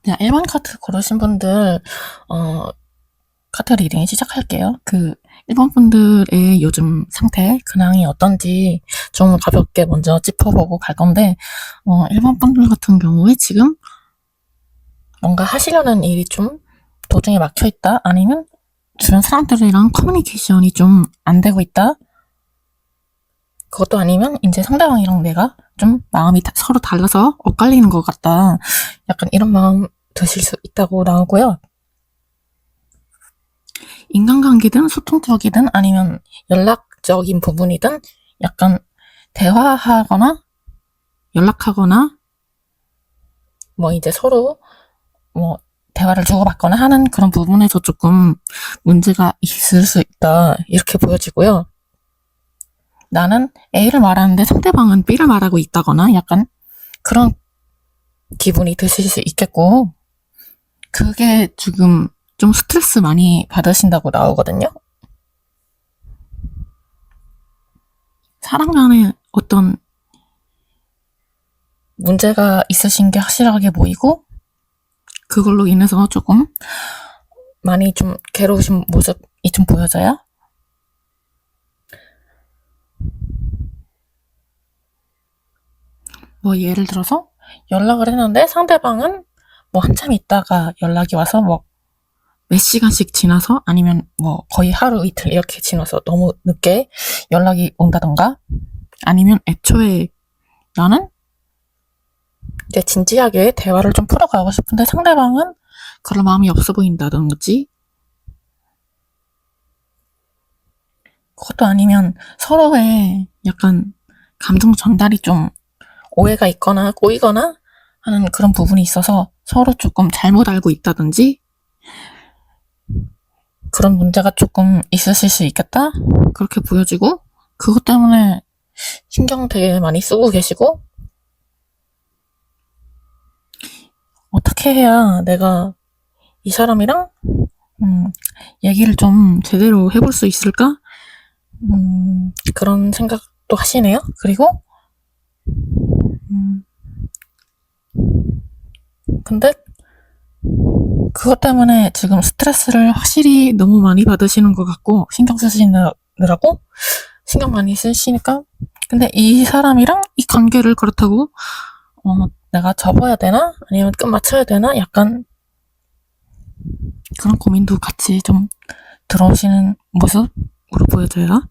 자, 1번 카드 고르신 분들, 카드 리딩 시작할게요. 1번 분들의 요즘 상태, 근황이 어떤지 좀 가볍게 먼저 짚어보고 갈 건데, 1번 분들 같은 경우에 지금 뭔가 하시려는 일이 좀 도중에 막혀 있다? 아니면 주변 사람들이랑 커뮤니케이션이 좀 안 되고 있다? 그것도 아니면 이제 상대방이랑 내가 좀 마음이 서로 달라서 엇갈리는 것 같다. 약간 이런 마음 드실 수 있다고 나오고요. 인간관계든 소통적이든 아니면 연락적인 부분이든 약간 대화하거나 연락하거나 뭐 이제 서로 뭐 대화를 주고받거나 하는 그런 부분에서 조금 문제가 있을 수 있다. 이렇게 보여지고요. 나는 A를 말하는데 상대방은 B를 말하고 있다거나 약간 그런 기분이 드실 수 있겠고, 그게 지금 좀 스트레스 많이 받으신다고 나오거든요. 사람 간에 어떤 문제가 있으신 게 확실하게 보이고, 그걸로 인해서 조금 많이 좀 괴로우신 모습이 좀 보여져요. 뭐 예를 들어서 연락을 했는데 상대방은 뭐 한참 있다가 연락이 와서 뭐 몇 시간씩 지나서 아니면 뭐 거의 하루 이틀 이렇게 지나서 너무 늦게 연락이 온다던가, 아니면 애초에 나는 이제 진지하게 대화를 좀 풀어가고 싶은데 상대방은 그럴 마음이 없어 보인다든지, 그것도 아니면 서로의 약간 감정 전달이 좀 오해가 있거나 꼬이거나 하는 그런 부분이 있어서 서로 조금 잘못 알고 있다든지 그런 문제가 조금 있으실 수 있겠다? 그렇게 보여지고, 그것 때문에 신경 되게 많이 쓰고 계시고, 어떻게 해야 내가 이 사람이랑 얘기를 좀 제대로 해볼 수 있을까? 그런 생각도 하시네요. 그리고 근데 그것 때문에 지금 스트레스를 확실히 너무 많이 받으시는 것 같고, 신경 쓰시느라고 신경 많이 쓰시니까, 근데 이 사람이랑 이 관계를 그렇다고 내가 접어야 되나? 아니면 끝 맞춰야 되나? 약간 그런 고민도 같이 좀 들어오시는 모습으로 보여져요.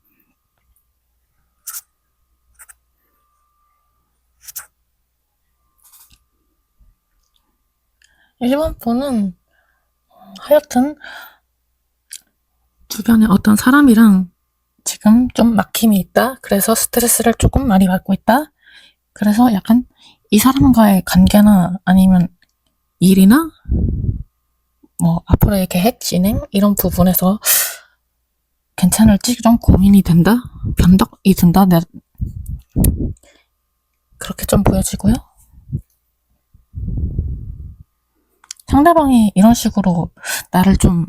1번 분은 하여튼 주변에 어떤 사람이랑 지금 좀 막힘이 있다. 그래서 스트레스를 조금 많이 받고 있다. 그래서 약간 이 사람과의 관계나 아니면 일이나 뭐 앞으로의 계획 진행 이런 부분에서 괜찮을지 좀 고민이 된다. 변덕이 든다. 그렇게 좀 보여지고요. 상대방이 이런 식으로 나를 좀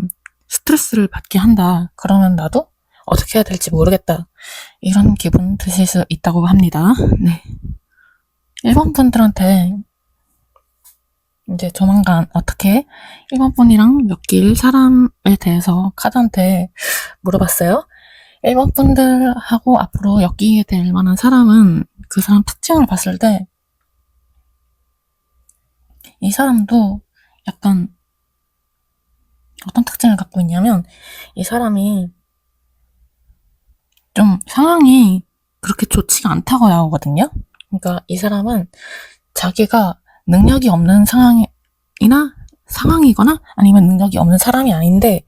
스트레스를 받게 한다. 그러면 나도 어떻게 해야 될지 모르겠다. 이런 기분 드실 수 있다고 합니다. 네. 1번 분들한테 이제 조만간 어떻게 1번 분이랑 엮일 사람에 대해서 카드한테 물어봤어요. 1번 분들하고 앞으로 엮이게 될 만한 사람은 그 사람 특징을 봤을 때 이 사람도 약간 어떤 특징을 갖고 있냐면, 이 사람이 좀 상황이 그렇게 좋지가 않다고 나오거든요. 그러니까 이 사람은 자기가 능력이 없는 상황이거나 아니면 능력이 없는 사람이 아닌데,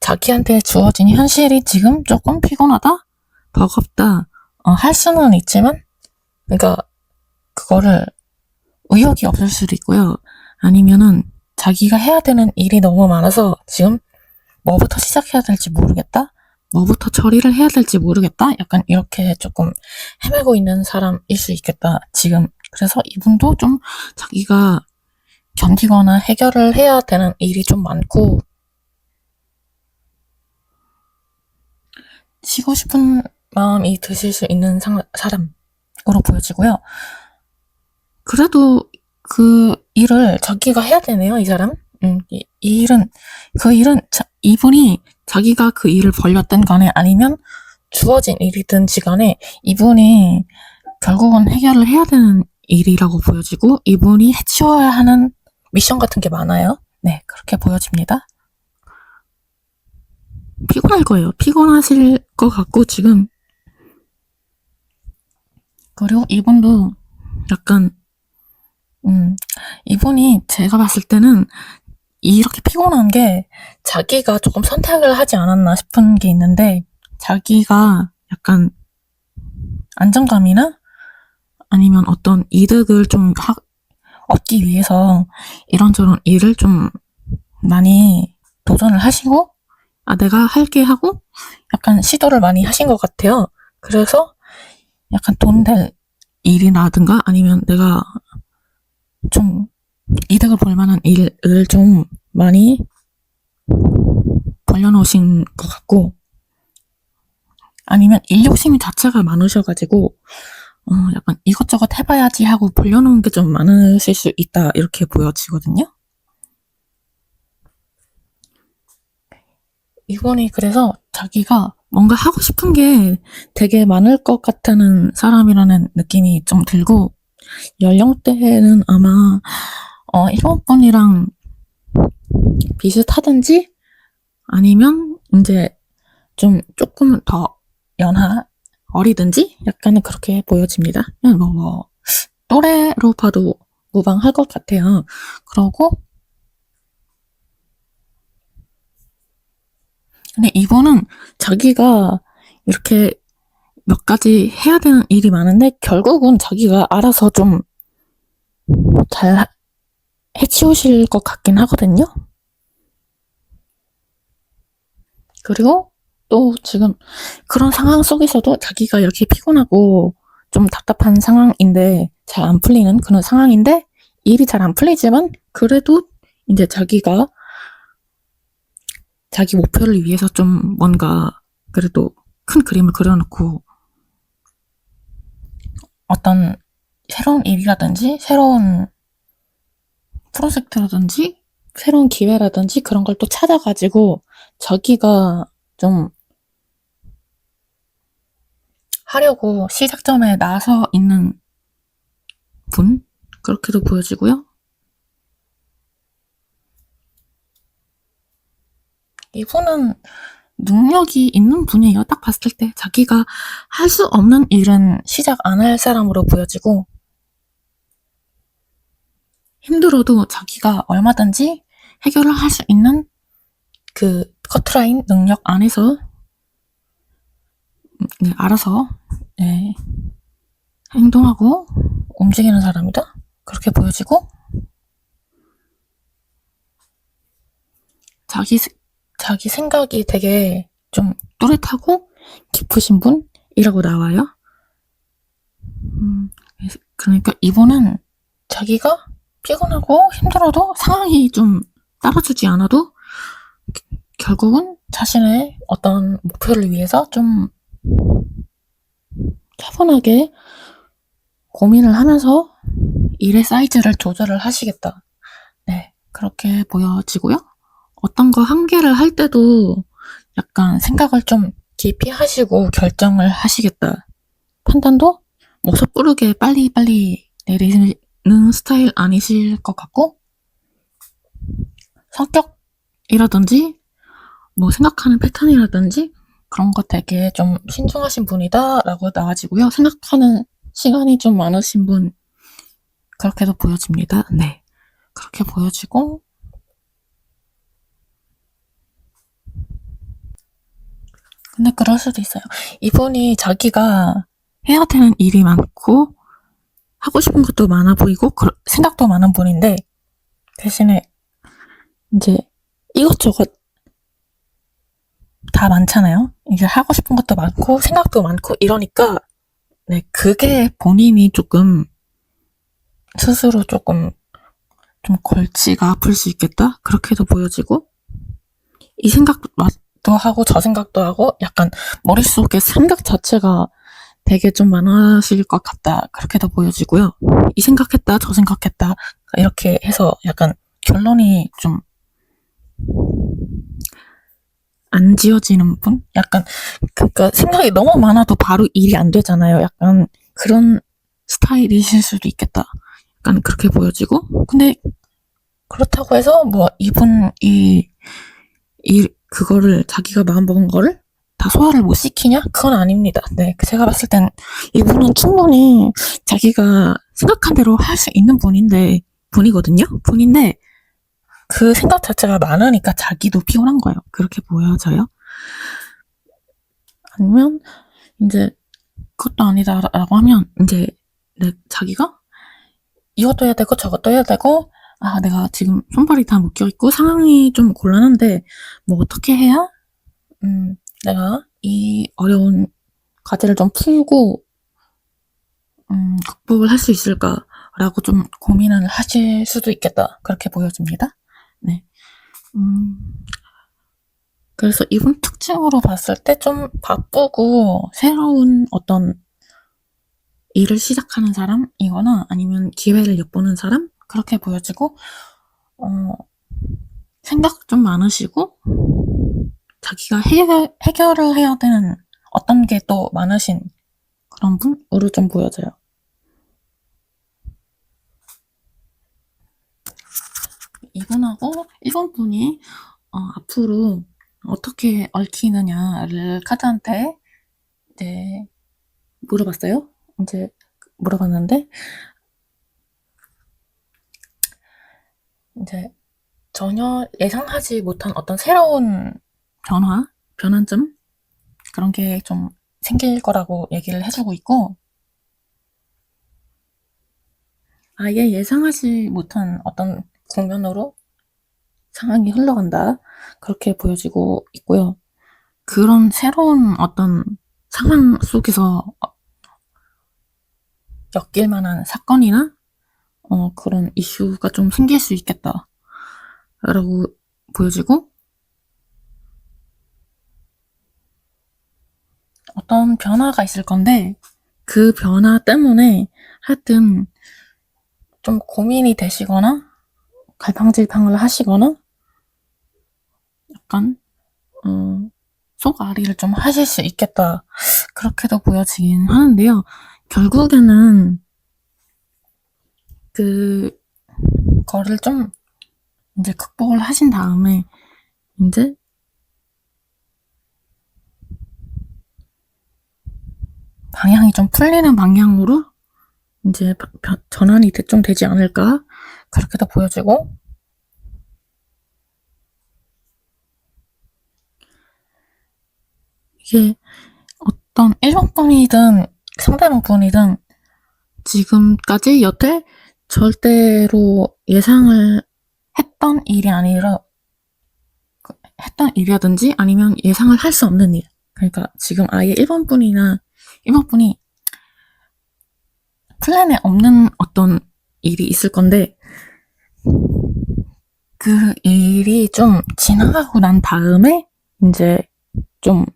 자기한테 주어진 현실이 지금 조금 피곤하다? 버겁다? 할 수는 있지만, 그러니까 그거를 의욕이 없을 수도 있고요. 아니면은 자기가 해야 되는 일이 너무 많아서 지금 뭐부터 시작해야 될지 모르겠다? 뭐부터 처리를 해야 될지 모르겠다? 약간 이렇게 조금 헤매고 있는 사람일 수 있겠다, 지금. 그래서 이분도 좀 자기가 견디거나 해결을 해야 되는 일이 좀 많고, 쉬고 싶은 마음이 드실 수 있는 사람으로 보여지고요. 그래도 그 일을 자기가 해야 되네요, 이 사람. 이 일은, 그 일은, 이분이 자기가 그 일을 벌렸든 간에 아니면 주어진 일이든지 간에 이분이 결국은 해결을 해야 되는 일이라고 보여지고 이분이 해치워야 하는 미션 같은 게 많아요. 네, 그렇게 보여집니다. 피곤할 거예요. 피곤하실 것 같고 지금. 그리고 이분도 약간 이분이 제가 봤을 때는 이렇게 피곤한 게 자기가 조금 선택을 하지 않았나 싶은 게 있는데 자기가 약간 안정감이나 아니면 어떤 이득을 좀 얻기 위해서 이런저런 일을 좀 많이 도전을 하시고 내가 할게 하고 약간 시도를 많이 하신 것 같아요. 그래서 약간 돈 될 일이라든가 아니면 내가 좀 이득을 볼 만한 일을 좀 많이 벌려놓으신 것 같고 아니면 일 욕심 자체가 많으셔가지고 약간 이것저것 해봐야지 하고 벌려놓은 게 좀 많으실 수 있다 이렇게 보여지거든요. 이분이 그래서 자기가 뭔가 하고 싶은 게 되게 많을 것 같다는 사람이라는 느낌이 좀 들고 연령대는 아마 이번 분이랑 비슷하든지 아니면 이제 좀 조금 더 어리든지 약간은 그렇게 보여집니다. 그냥 또래로 봐도 무방할 것 같아요. 그러고 근데 이분은 자기가 이렇게 몇 가지 해야 되는 일이 많은데 결국은 자기가 알아서 좀 잘 해치우실 것 같긴 하거든요. 그리고 또 지금 그런 상황 속에서도 자기가 이렇게 피곤하고 좀 답답한 상황인데 잘 안 풀리는 그런 상황인데 일이 잘 안 풀리지만 그래도 이제 자기가 자기 목표를 위해서 좀 뭔가 그래도 큰 그림을 그려놓고 어떤 새로운 일이라든지 새로운 프로젝트라든지 새로운 기회라든지 그런 걸 또 찾아가지고 자기가 좀 하려고 시작점에 나서 있는 분? 그렇게도 보여지고요. 이분은 능력이 있는 분이에요. 딱 봤을 때 자기가 할 수 없는 일은 시작 안 할 사람으로 보여지고 힘들어도 자기가 얼마든지 해결을 할 수 있는 그 커트라인 능력 안에서 알아서 행동하고 움직이는 사람이다. 그렇게 보여지고 자기 생각이 되게 좀 또렷하고 깊으신 분이라고 나와요. 그러니까 이분은 자기가 피곤하고 힘들어도 상황이 좀 따라주지 않아도 결국은 자신의 어떤 목표를 위해서 좀 차분하게 고민을 하면서 일의 사이즈를 조절을 하시겠다. 네, 그렇게 보여지고요. 어떤 거 한 개를 할 때도 약간 생각을 좀 깊이 하시고 결정을 하시겠다. 판단도 뭐 섣부르게 빨리빨리 내리는 스타일 아니실 것 같고 성격이라든지 뭐 생각하는 패턴이라든지 그런 거 되게 좀 신중하신 분이다 라고 나와지고요. 생각하는 시간이 좀 많으신 분 그렇게도 보여집니다. 네, 그렇게 보여지고 근데 그럴 수도 있어요. 이분이 자기가 해야 되는 일이 많고 하고 싶은 것도 많아 보이고 생각도 많은 분인데 대신에 이제 이것저것 다 많잖아요. 이제 하고 싶은 것도 많고 생각도 많고 이러니까 네, 그게 본인이 조금 스스로 조금 좀 골치가 아플 수 있겠다 그렇게도 보여지고 이 생각도 하고 저 생각도 하고 약간 머릿속에 생각 자체가 되게 좀 많으실 것 같다 그렇게도 보여지고요. 이 생각했다 저 생각했다 이렇게 해서 약간 결론이 좀 안 지어지는 분? 약간, 그러니까 생각이 너무 많아도 바로 일이 안 되잖아요. 약간 그런 스타일이실 수도 있겠다. 약간 그렇게 보여지고. 근데 그렇다고 해서 뭐 이분이 그거를 자기가 마음먹은 거를 다 소화를 못 시키냐? 그건 아닙니다. 네, 제가 봤을 땐 이분은 충분히 자기가 생각한 대로 할 수 있는 분이거든요. 분인데 그 생각 자체가 많으니까 자기도 피곤한 거예요. 그렇게 보여져요. 아니면 이제 그것도 아니다라고 하면 이제 자기가 이것도 해야 되고 저것도 해야 되고 내가 지금 손발이 다 묶여있고 상황이 좀 곤란한데 뭐 어떻게 해야 내가 이 어려운 과제를 좀 풀고 극복을 할 수 있을까라고 좀 고민을 하실 수도 있겠다. 그렇게 보여집니다. 네. 그래서 이분 특징으로 봤을 때 좀 바쁘고 새로운 어떤 일을 시작하는 사람이거나 아니면 기회를 엿보는 사람? 그렇게 보여지고 생각 좀 많으시고 자기가 해결을 해야 되는 어떤 게 또 많으신 그런 분으로 좀 보여져요. 이분하고 이번 분이 앞으로 어떻게 얽히느냐를 카드한테 이제 물어봤어요. 이제 물어봤는데 이제 전혀 예상하지 못한 어떤 새로운 변환점 그런 게 좀 생길 거라고 얘기를 해주고 있고 아예 예상하지 못한 어떤 국면으로 상황이 흘러간다. 그렇게 보여지고 있고요. 그런 새로운 어떤 상황 속에서 엮일 만한 사건이나 그런 이슈가 좀 생길 수 있겠다. 라고 보여지고 어떤 변화가 있을 건데 그 변화 때문에 하여튼 좀 고민이 되시거나 갈팡질팡을 하시거나 약간 속앓이를 좀 하실 수 있겠다. 그렇게도 보여지긴 하는데요. 결국에는 그거를 좀 이제 극복을 하신 다음에 이제 방향이 좀 풀리는 방향으로 이제 전환이 좀 되지 않을까 그렇게도 보여지고 이게 어떤 일반분이든 상대방분이든 지금까지 여태 절대로 예상을 했던 일이 아니라 했던 일이라든지 아니면 예상을 할 수 없는 일. 그러니까 지금 아예 1번분이 플랜에 없는 어떤 일이 있을 건데 그 일이 좀 지나가고 난 다음에 이제 좀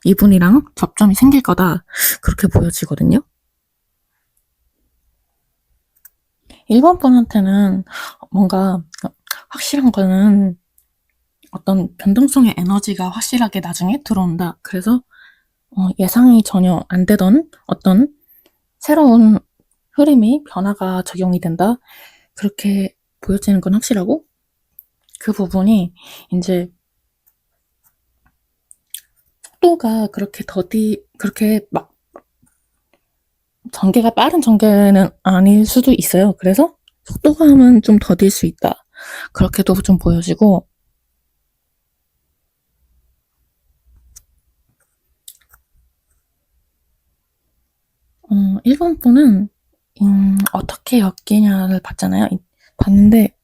이분이랑 접점이 생길 거다. 그렇게 보여지거든요. 1번 분한테는 뭔가 확실한 거는 어떤 변동성의 에너지가 확실하게 나중에 들어온다. 그래서 예상이 전혀 안 되던 어떤 새로운 흐름이 변화가 적용이 된다. 그렇게 보여지는 건 확실하고 그 부분이 이제 속도가 그렇게 막 전개가 빠른 전개는 아닐 수도 있어요. 그래서 속도감은 좀 더딜 수 있다. 그렇게도 좀 보여지고 1번 분은 어떻게 엮이냐를 봤는데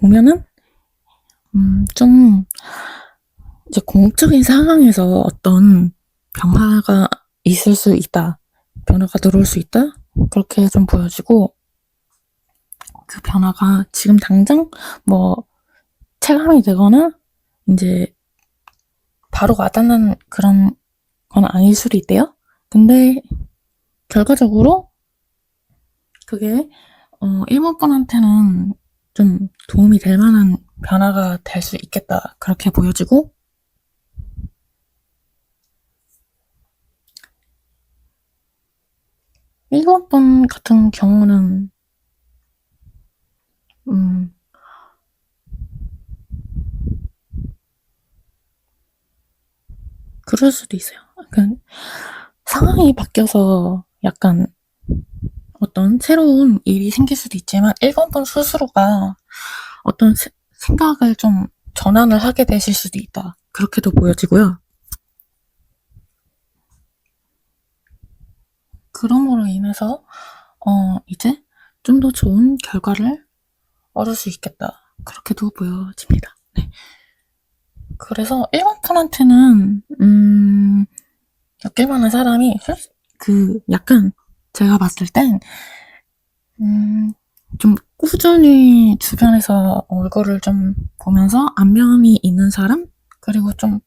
보면은 좀 이제 공적인 상황에서 어떤 변화가 있을 수 있다. 변화가 들어올 수 있다. 그렇게 좀 보여지고 그 변화가 지금 당장 뭐 체감이 되거나 이제 바로 와닿는 그런 건 아닐 수도 있대요. 근데 결과적으로 그게 일본 분한테는 좀 도움이 될 만한 변화가 될 수 있겠다. 그렇게 보여지고, 일본 분 같은 경우는, 음, 그럴 수도 있어요. 약간 상황이 바뀌어서 약간 어떤 새로운 일이 생길 수도 있지만, 일본 분 스스로가 어떤 생각을 좀 전환을 하게 되실 수도 있다. 그렇게도 보여지고요. 그럼으로 인해서, 이제 좀 더 좋은 결과를 얻을 수 있겠다. 그렇게도 보여집니다. 네. 그래서 일본 분한테는, 엮일 만한 사람이, 약간, 제가 봤을 땐, 좀 꾸준히 주변에서 얼굴을 좀 보면서 안면이 있는 사람? 그리고 좀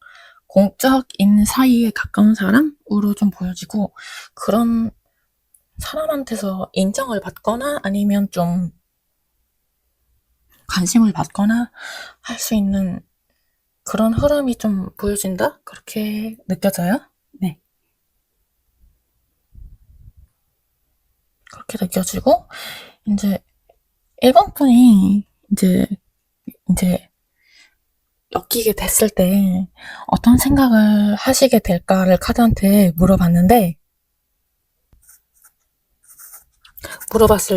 공적인 사이에 가까운 사람으로 좀 보여지고, 그런 사람한테서 인정을 받거나 아니면 좀 관심을 받거나 할 수 있는 그런 흐름이 좀 보여진다? 그렇게 느껴져요? 네. 그렇게 느껴지고, 이제, 일본 분이, 이제, 엮이게 됐을 때, 어떤 생각을 하시게 될까를 카드한테 물어봤을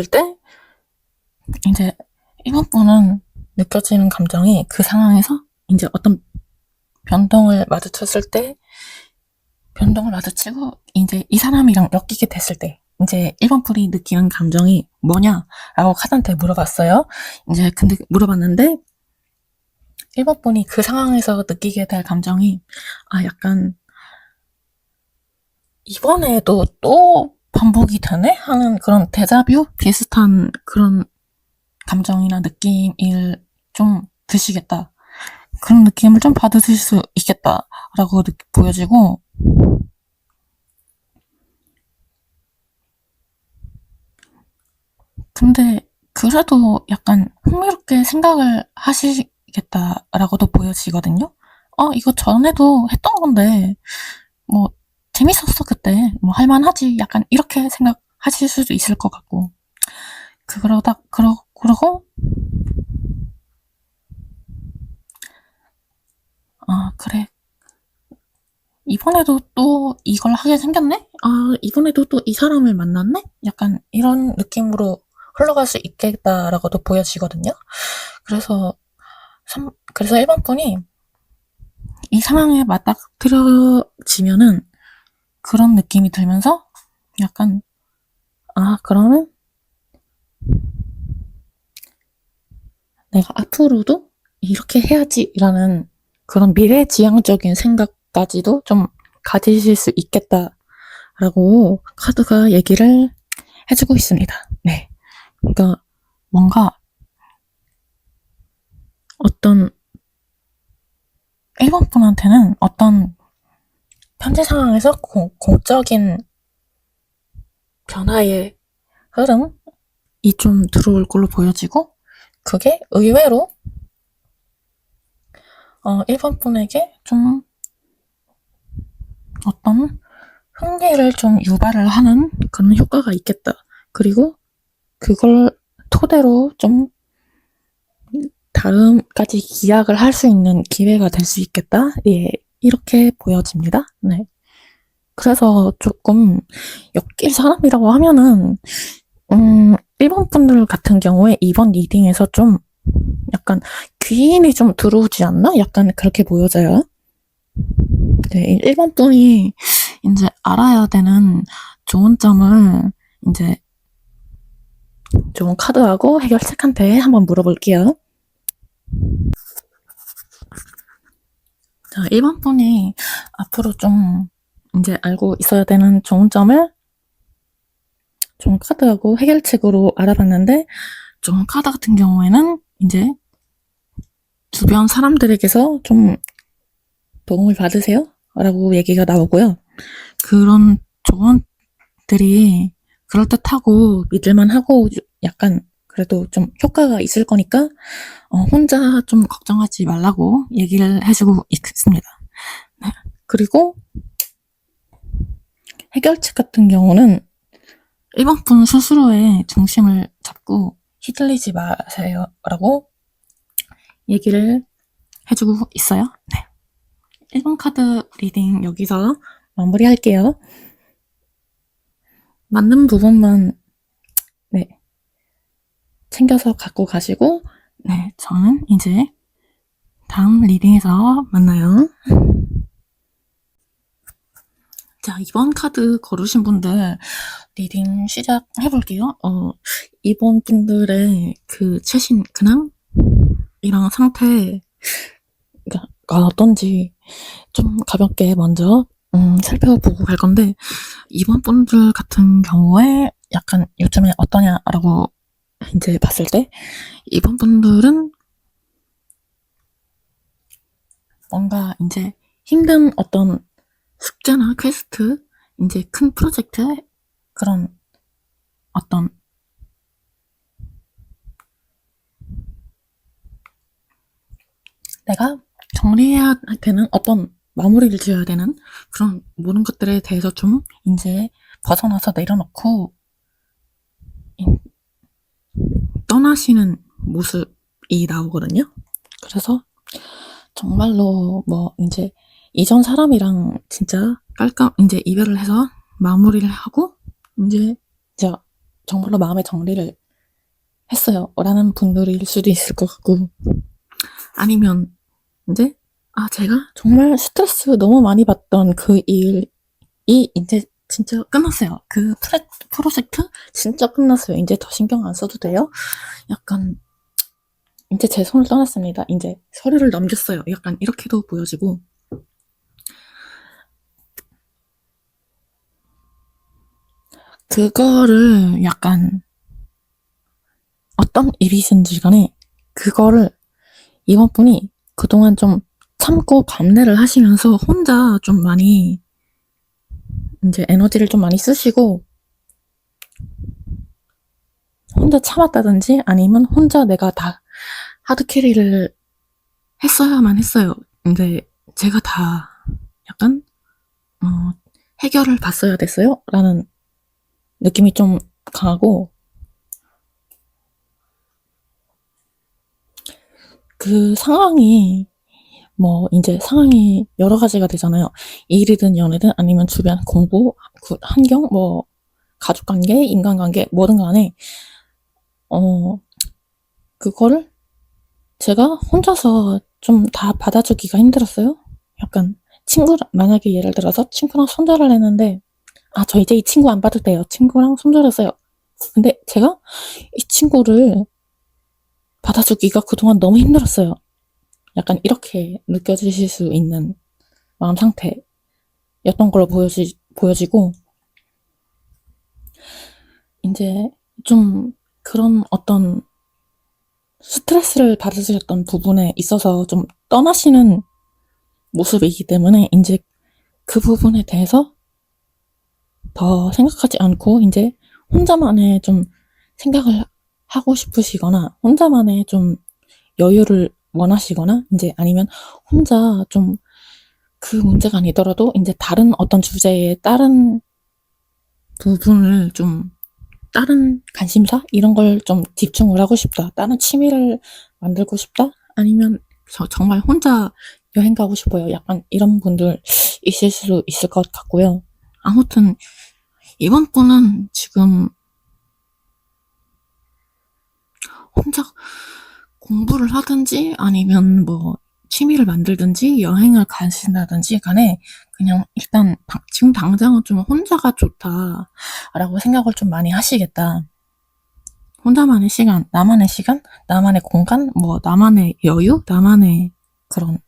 때, 이제, 일본 분은 느껴지는 감정이 그 상황에서, 이제 어떤 변동을 마주쳤을 때, 변동을 마주치고, 이제 이 사람이랑 엮이게 됐을 때, 이제 1번 풀이 느끼는 감정이 뭐냐라고 카드한테 물어봤어요. 이제 근데 물어봤는데 1번 분이 그 상황에서 느끼게 될 감정이 약간 이번에도 또 반복이 되네? 하는 그런 데자뷰 비슷한 그런 감정이나 느낌을 좀 드시겠다. 그런 느낌을 좀 받으실 수 있겠다라고 보여지고, 근데 그래도 약간 흥미롭게 생각을 하시겠다라고도 보여지거든요. 이거 전에도 했던 건데, 뭐, 재밌었어, 그때. 뭐, 할만하지. 약간 이렇게 생각하실 수도 있을 것 같고. 그러고, 그래. 이번에도 또 이걸 하게 생겼네? 이번에도 또 이 사람을 만났네? 약간 이런 느낌으로 흘러갈 수 있겠다라고도 보여지거든요. 그래서, 그래서 1번 분이 이 상황에 맞닥뜨려지면은 그런 느낌이 들면서 약간, 그러면 내가 앞으로도 이렇게 해야지라는 그런 미래지향적인 생각까지도 좀 가지실 수 있겠다라고 카드가 얘기를 해주고 있습니다. 네. 그러니까 뭔가 어떤 1번 분한테는 어떤 현재 상황에서 공적인 변화의 흐름이 좀 들어올 걸로 보여지고, 그게 의외로 1번 분에게 좀 어떤 흥미를 좀 유발을 하는 그런 효과가 있겠다. 그리고 그걸 토대로 좀 다음까지 기약을 할 수 있는 기회가 될 수 있겠다. 예, 이렇게 보여집니다. 네. 그래서 조금 엮일 사람이라고 하면은 1번 분들 같은 경우에 이번 리딩에서 좀 약간 귀인이 좀 들어오지 않나? 약간 그렇게 보여져요. 네, 1번 분이 이제 알아야 되는 좋은 점을 이제 좋은 카드하고 해결책한테 한번 물어볼게요. 자, 1번 분이 앞으로 좀 이제 알고 있어야 되는 좋은 점을 좋은 카드하고 해결책으로 알아봤는데, 좋은 카드 같은 경우에는 이제 주변 사람들에게서 좀 도움을 받으세요 라고 얘기가 나오고요. 그런 조언들이 그럴듯하고 믿을만하고 약간 그래도 좀 효과가 있을 거니까 혼자 좀 걱정하지 말라고 얘기를 해주고 있습니다. 네. 그리고 해결책 같은 경우는 1번 분 스스로의 중심을 잡고 휘둘리지 마세요 라고 얘기를 해주고 있어요. 네. 1번 카드 리딩 여기서 마무리할게요. 맞는 부분만 네, 챙겨서 갖고 가시고 네, 저는 이제 다음 리딩에서 만나요. 자, 2번 카드 고르신 분들 리딩 시작해볼게요. 이번 분들의 그 최신 근황이랑 상태가 어떤지 좀 가볍게 먼저 살펴보고 갈 건데, 이번 분들 같은 경우에 약간 요즘에 어떠냐라고 이제 봤을 때, 이번 분들은 뭔가 이제 힘든 어떤 숙제나 퀘스트, 이제 큰 프로젝트, 그런 어떤 내가 정리해야 되는 어떤 마무리를 지어야 되는 그런 모든 것들에 대해서 좀 이제 벗어나서 내려놓고 떠나시는 모습이 나오거든요. 그래서 정말로 뭐 이제 이전 사람이랑 진짜 이제 이별을 해서 마무리를 하고 이제 정말로 마음의 정리를 했어요 라는 분들일 수도 있을 것 같고, 아니면 이제 제가 정말 스트레스 너무 많이 받던 그 일이 이제 진짜 끝났어요. 그 프로젝트 진짜 끝났어요. 이제 더 신경 안 써도 돼요. 약간 이제 제 손을 떠났습니다. 이제 서류를 넘겼어요. 약간 이렇게도 보여지고, 그거를 약간 어떤 일이신지 간에 그거를 이번 분이 그동안 좀 참고 감내를 하시면서 혼자 좀 많이 이제 에너지를 좀 많이 쓰시고, 혼자 참았다든지 아니면 혼자 내가 다 하드캐리를 했어야만 했어요. 근데 제가 다 약간 해결을 봤어야 됐어요 라는 느낌이 좀 강하고, 그 상황이 이제 상황이 여러 가지가 되잖아요. 일이든 연애든 아니면 주변 공부, 환경, 가족관계, 인간관계, 뭐든 간에 그거를 제가 혼자서 좀 다 받아주기가 힘들었어요. 약간 만약에 예를 들어서 친구랑 손절을 했는데, 저 이제 이 친구 안 봐도 돼요. 친구랑 손절했어요. 근데 제가 이 친구를 받아주기가 그동안 너무 힘들었어요. 약간 이렇게 느껴지실 수 있는 마음 상태였던 걸로 보여지고, 이제 좀 그런 어떤 스트레스를 받으셨던 부분에 있어서 좀 떠나시는 모습이기 때문에 이제 그 부분에 대해서 더 생각하지 않고 이제 혼자만의 좀 생각을 하고 싶으시거나 혼자만의 좀 여유를 원하시거나 이제 아니면 혼자 좀 그 문제가 아니더라도 이제 다른 어떤 주제에 다른 부분을 좀 다른 관심사 이런 걸 좀 집중을 하고 싶다, 다른 취미를 만들고 싶다, 아니면 정말 혼자 여행 가고 싶어요. 약간 이런 분들 있을 수 있을 것 같고요. 아무튼 이번 분은 지금 혼자 공부를 하든지 아니면 취미를 만들든지 여행을 가신다든지 간에 그냥 일단 지금 당장은 좀 혼자가 좋다라고 생각을 좀 많이 하시겠다. 혼자만의 시간, 나만의 공간, 나만의 여유, 나만의 그런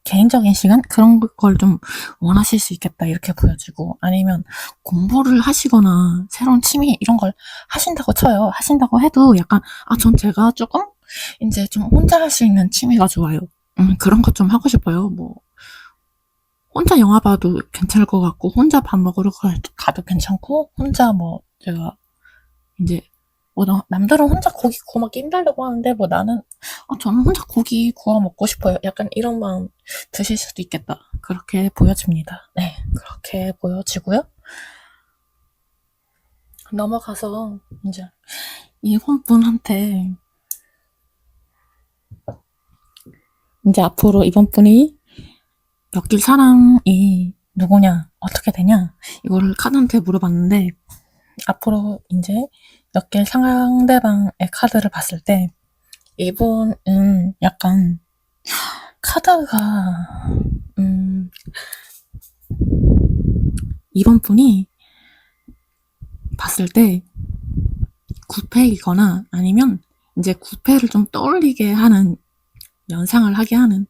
개인적인 시간? 그런 걸 좀 원하실 수 있겠다 이렇게 보여지고, 아니면 공부를 하시거나 새로운 취미 이런 걸 하신다고 쳐요. 하신다고 해도 약간 전 제가 조금 이제 좀 혼자 할 수 있는 취미가 좋아요. 그런 것 좀 하고 싶어요. 혼자 영화 봐도 괜찮을 것 같고, 혼자 밥 먹으러 가도 괜찮고, 혼자 뭐, 제가, 이제, 남들은 혼자 고기 구워 먹기 힘들다고 하는데, 나는, 저는 혼자 고기 구워 먹고 싶어요. 약간 이런 마음 드실 수도 있겠다. 그렇게 보여집니다. 네, 그렇게 보여지고요. 넘어가서, 이제, 이번 분한테, 이제 앞으로 이번 분이 엮일 사람이 누구냐, 어떻게 되냐, 이거를 카드한테 물어봤는데, 앞으로 이제 엮일 상대방의 카드를 봤을 때, 이분은 약간, 카드가, 이번 분이 봤을 때, 9패이거나 아니면 이제 9패를 좀 떠올리게 하는, 연상을 하게 하는,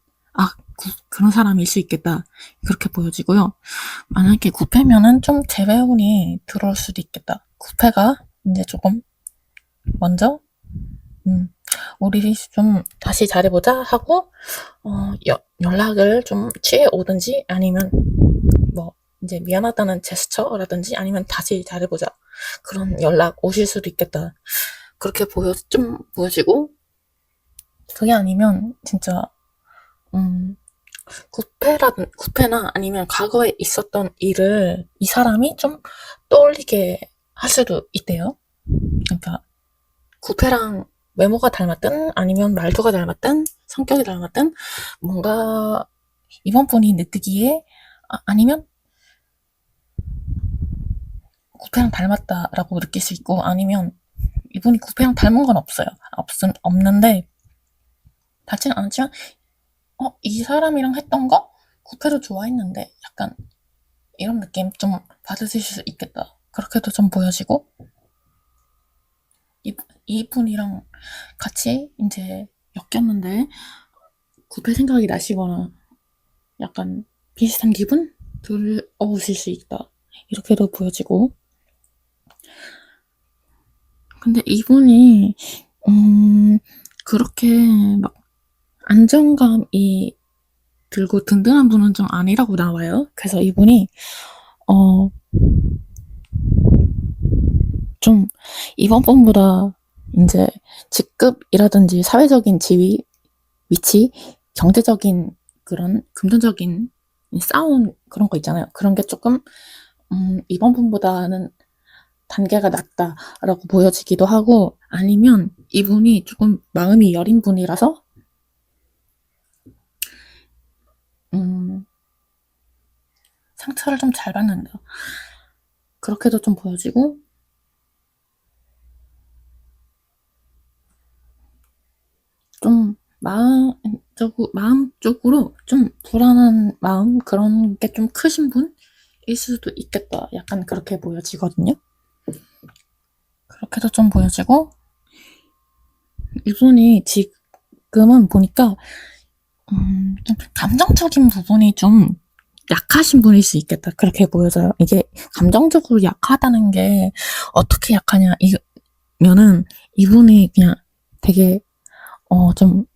그런 사람일 수 있겠다. 그렇게 보여지고요. 만약에 9패면은 좀 재배운이 들어올 수도 있겠다. 9패가 이제 조금 먼저 우리 좀 다시 잘해보자 하고 연락을 좀 취해 오든지 아니면 뭐 이제 미안하다는 제스처라든지 아니면 다시 잘해보자 그런 연락 오실 수도 있겠다. 그렇게 좀 보여지고, 그게 아니면 진짜 9패나 아니면 과거에 있었던 일을 이 사람이 좀 떠올리게 할 수도 있대요. 그러니까 9패랑 외모가 닮았든 아니면 말투가 닮았든 성격이 닮았든 뭔가 이번 분이 느끼기에 아니면 9패랑 닮았다라고 느낄 수 있고, 아니면 이분이 9패랑 닮은 건 없는데 닿지는 않지만 이 사람이랑 했던 거 9패도 좋아했는데 약간 이런 느낌 좀 받으실 수 있겠다. 그렇게도 좀 보여지고, 이분이랑 같이 이제 엮였는데 9패 생각이 나시거나 약간 비슷한 기분 들어오실 수 있다. 이렇게도 보여지고, 근데 이분이 그렇게 막 안정감이 들고 든든한 분은 좀 아니라고 나와요. 그래서 이분이 좀 이번 분보다 이제 직급이라든지 사회적인 지위, 위치, 경제적인 그런 금전적인 싸움 그런 거 있잖아요. 그런 게 조금 이번 분보다는 단계가 낮다라고 보여지기도 하고, 아니면 이분이 조금 마음이 여린 분이라서 상처를 좀 잘 받는다. 그렇게도 좀 보여지고, 좀 마음 쪽으로 좀 불안한 마음, 그런 게 좀 크신 분일 수도 있겠다. 약간 그렇게 보여지거든요. 그렇게도 좀 보여지고, 이분이 지금은 보니까 좀 감정적인 부분이 좀 약하신 분일 수 있겠다. 그렇게 보여져요. 이게 감정적으로 약하다는 게 어떻게 약하냐 이면은 이분이 그냥 되게 좀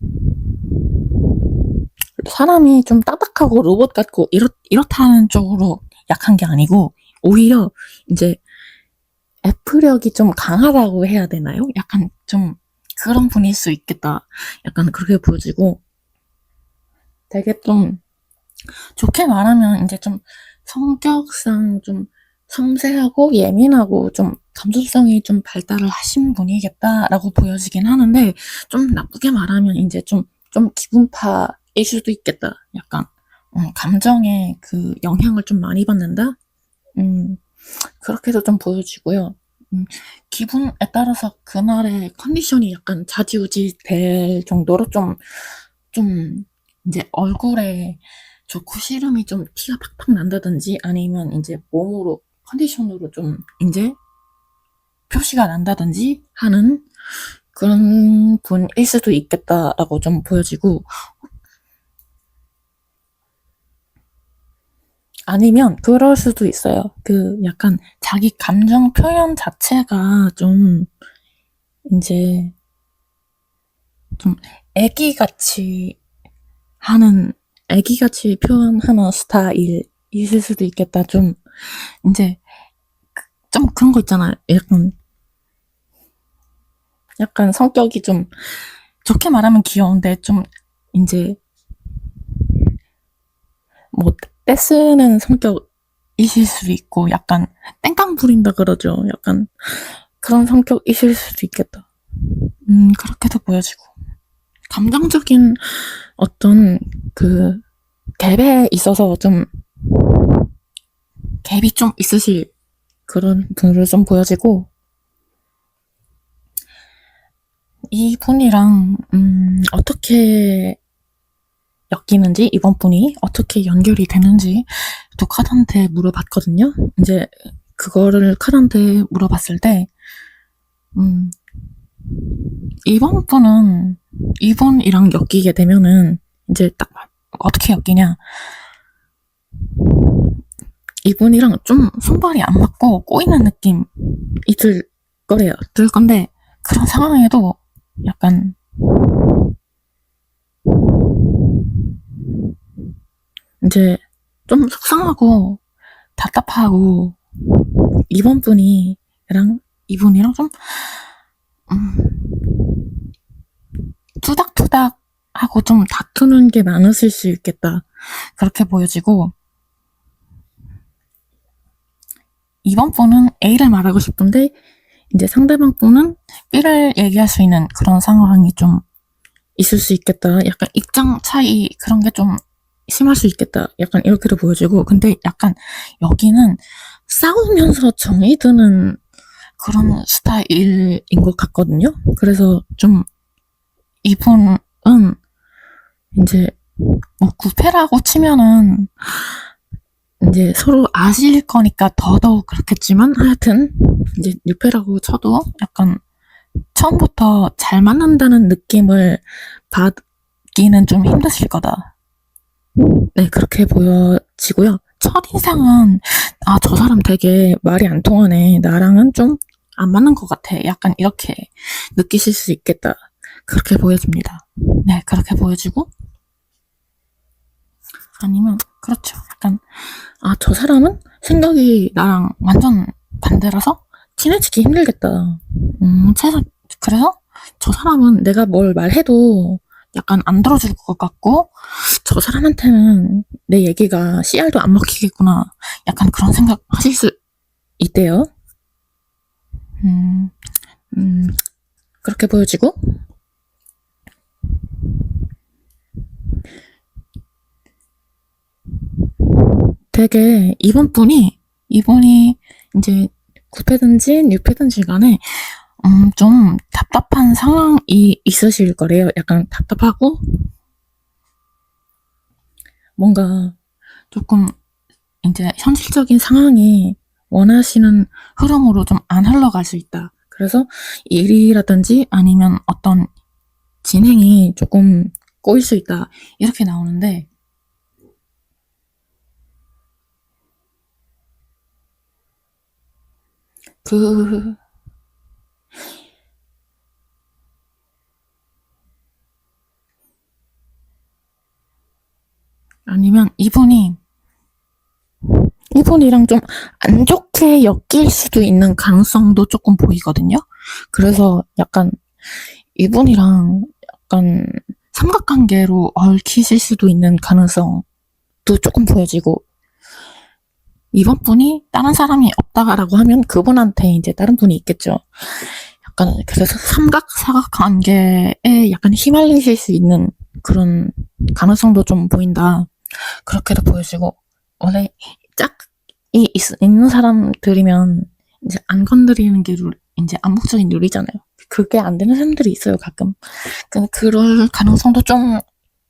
사람이 좀 딱딱하고 로봇 같고 이렇다는 쪽으로 약한 게 아니고, 오히려 이제 F력이 좀 강하다고 해야 되나요? 약간 좀 그런 분일 수 있겠다. 약간 그렇게 보여지고, 되게 좀 좋게 말하면 이제 좀 성격상 좀 섬세하고 예민하고 좀 감수성이 좀 발달을 하신 분이겠다라고 보여지긴 하는데, 좀 나쁘게 말하면 이제 좀 기분파일 수도 있겠다. 약간 감정에 그 영향을 좀 많이 받는다. 그렇게도 좀 보여지고요. 기분에 따라서 그날의 컨디션이 약간 좌지우지 될 정도로 좀 이제 얼굴에 좋고 싫음이 좀 티가 팍팍 난다든지 아니면 이제 몸으로 컨디션으로 좀 이제 표시가 난다든지 하는 그런 분일 수도 있겠다라고 좀 보여지고, 아니면 그럴 수도 있어요. 그 약간 자기 감정 표현 자체가 좀 이제 좀 애기같이 하는 애기같이 표현하는 스타일이실 수도 있겠다. 좀, 이제, 좀 그런 거 있잖아. 약간 성격이 좀, 좋게 말하면 귀여운데, 좀, 이제, 뭐, 떼쓰는 성격이실 수도 있고, 약간, 땡깡 부린다 그러죠. 약간, 그런 성격이실 수도 있겠다. 그렇게도 보여지고. 감정적인 어떤, 갭에 있어서 좀, 갭이 좀 있으실 그런 분으로 좀 보여지고, 이분이랑, 어떻게 엮이는지, 이번 분이 어떻게 연결이 되는지, 또 카드한테 물어봤거든요. 이제, 그거를 카드한테 물어봤을 때, 이번 분은, 이분이랑 엮이게 되면은, 이제 딱, 어떻게 엮이냐. 이분이랑 좀 손발이 안 맞고 꼬이는 느낌이 들 거래요. 들 건데, 그런 상황에도 약간, 이제 좀 속상하고 답답하고, 이분이랑 좀, 투닥투닥 하고 좀 다투는 게 많으실 수 있겠다. 그렇게 보여지고, 이번 분은 A를 말하고 싶은데, 이제 상대방 분은 B를 얘기할 수 있는 그런 상황이 좀 있을 수 있겠다. 약간 입장 차이 그런 게 좀 심할 수 있겠다. 약간 이렇게도 보여지고, 근데 약간 여기는 싸우면서 정이 드는 그런 스타일인 것 같거든요. 그래서 좀 이분은 이제 뭐 구패라고 치면은 이제 서로 아실 거니까 더더욱 그렇겠지만, 하여튼 이제 뉴패라고 쳐도 약간 처음부터 잘 맞는다는 느낌을 받기는 좀 힘드실 거다. 네, 그렇게 보여지고요. 첫인상은, 저 사람 되게 말이 안 통하네. 나랑은 좀 안 맞는 것 같아. 약간 이렇게 느끼실 수 있겠다. 그렇게 보여집니다. 네, 그렇게 보여지고, 아니면, 그렇죠. 약간, 저 사람은 생각이 나랑 완전 반대라서 친해지기 힘들겠다. 그래서 저 사람은 내가 뭘 말해도 약간 안 들어줄 것 같고, 저 사람한테는 내 얘기가 씨알도 안 먹히겠구나. 약간 그런 생각 하실 수 있대요. 그렇게 보여지고, 되게 이분이 이제 구패든지 뉴패든지 간에 좀 답답한 상황이 있으실 거래요. 약간 답답하고, 뭔가 조금 이제 현실적인 상황이 원하시는 흐름으로 좀 안 흘러갈 수 있다. 그래서 일이라든지 아니면 어떤 진행이 조금 꼬일 수 있다. 이렇게 나오는데, 아니면 이분이랑 좀 안 좋게 엮일 수도 있는 가능성도 조금 보이거든요. 그래서 약간 이분이랑 약간 삼각관계로 얽히실 수도 있는 가능성도 조금 보여지고, 이번 분이 다른 사람이 없다라고 하면 그분한테 이제 다른 분이 있겠죠. 약간 그래서 사각관계에 약간 휘말리실 수 있는 그런 가능성도 좀 보인다. 그렇게도 보여지고, 원래 짝이 있는 사람들이면 이제 안 건드리는 게 이제 암묵적인 룰이잖아요. 그게 안 되는 사람들이 있어요, 가끔. 근데 그럴 가능성도 좀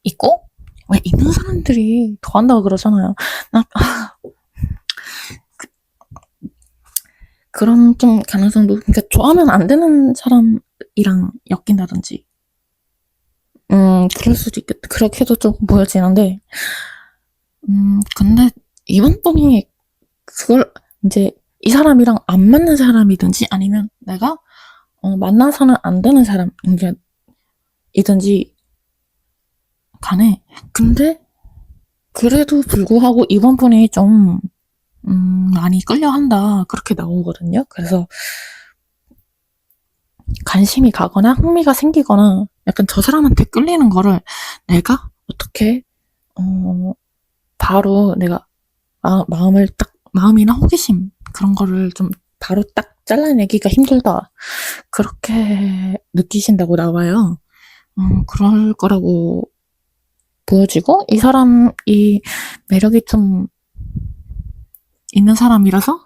있고, 왜 있는 사람들이 더 한다고 그러잖아요. 그런 좀 가능성도, 그러니까 좋아하면 안 되는 사람이랑 엮인다든지, 그럴 수도 있겠다. 그렇게도 조금 보여지는데, 근데 이번 분이 그걸 이제 이 사람이랑 안 맞는 사람이든지 아니면 내가 만나서는 안 되는 사람이든지 간에, 근데 그래도 불구하고 이번 분이 좀, 많이 끌려한다. 그렇게 나오거든요. 그래서 관심이 가거나 흥미가 생기거나 약간 저 사람한테 끌리는 거를 내가 어떻게, 바로 내가 마음이나 호기심 그런 거를 좀 바로 딱 잘라내기가 힘들다. 그렇게 느끼신다고 나와요. 그럴 거라고 보여지고, 이 사람이 매력이 좀 있는 사람이라서,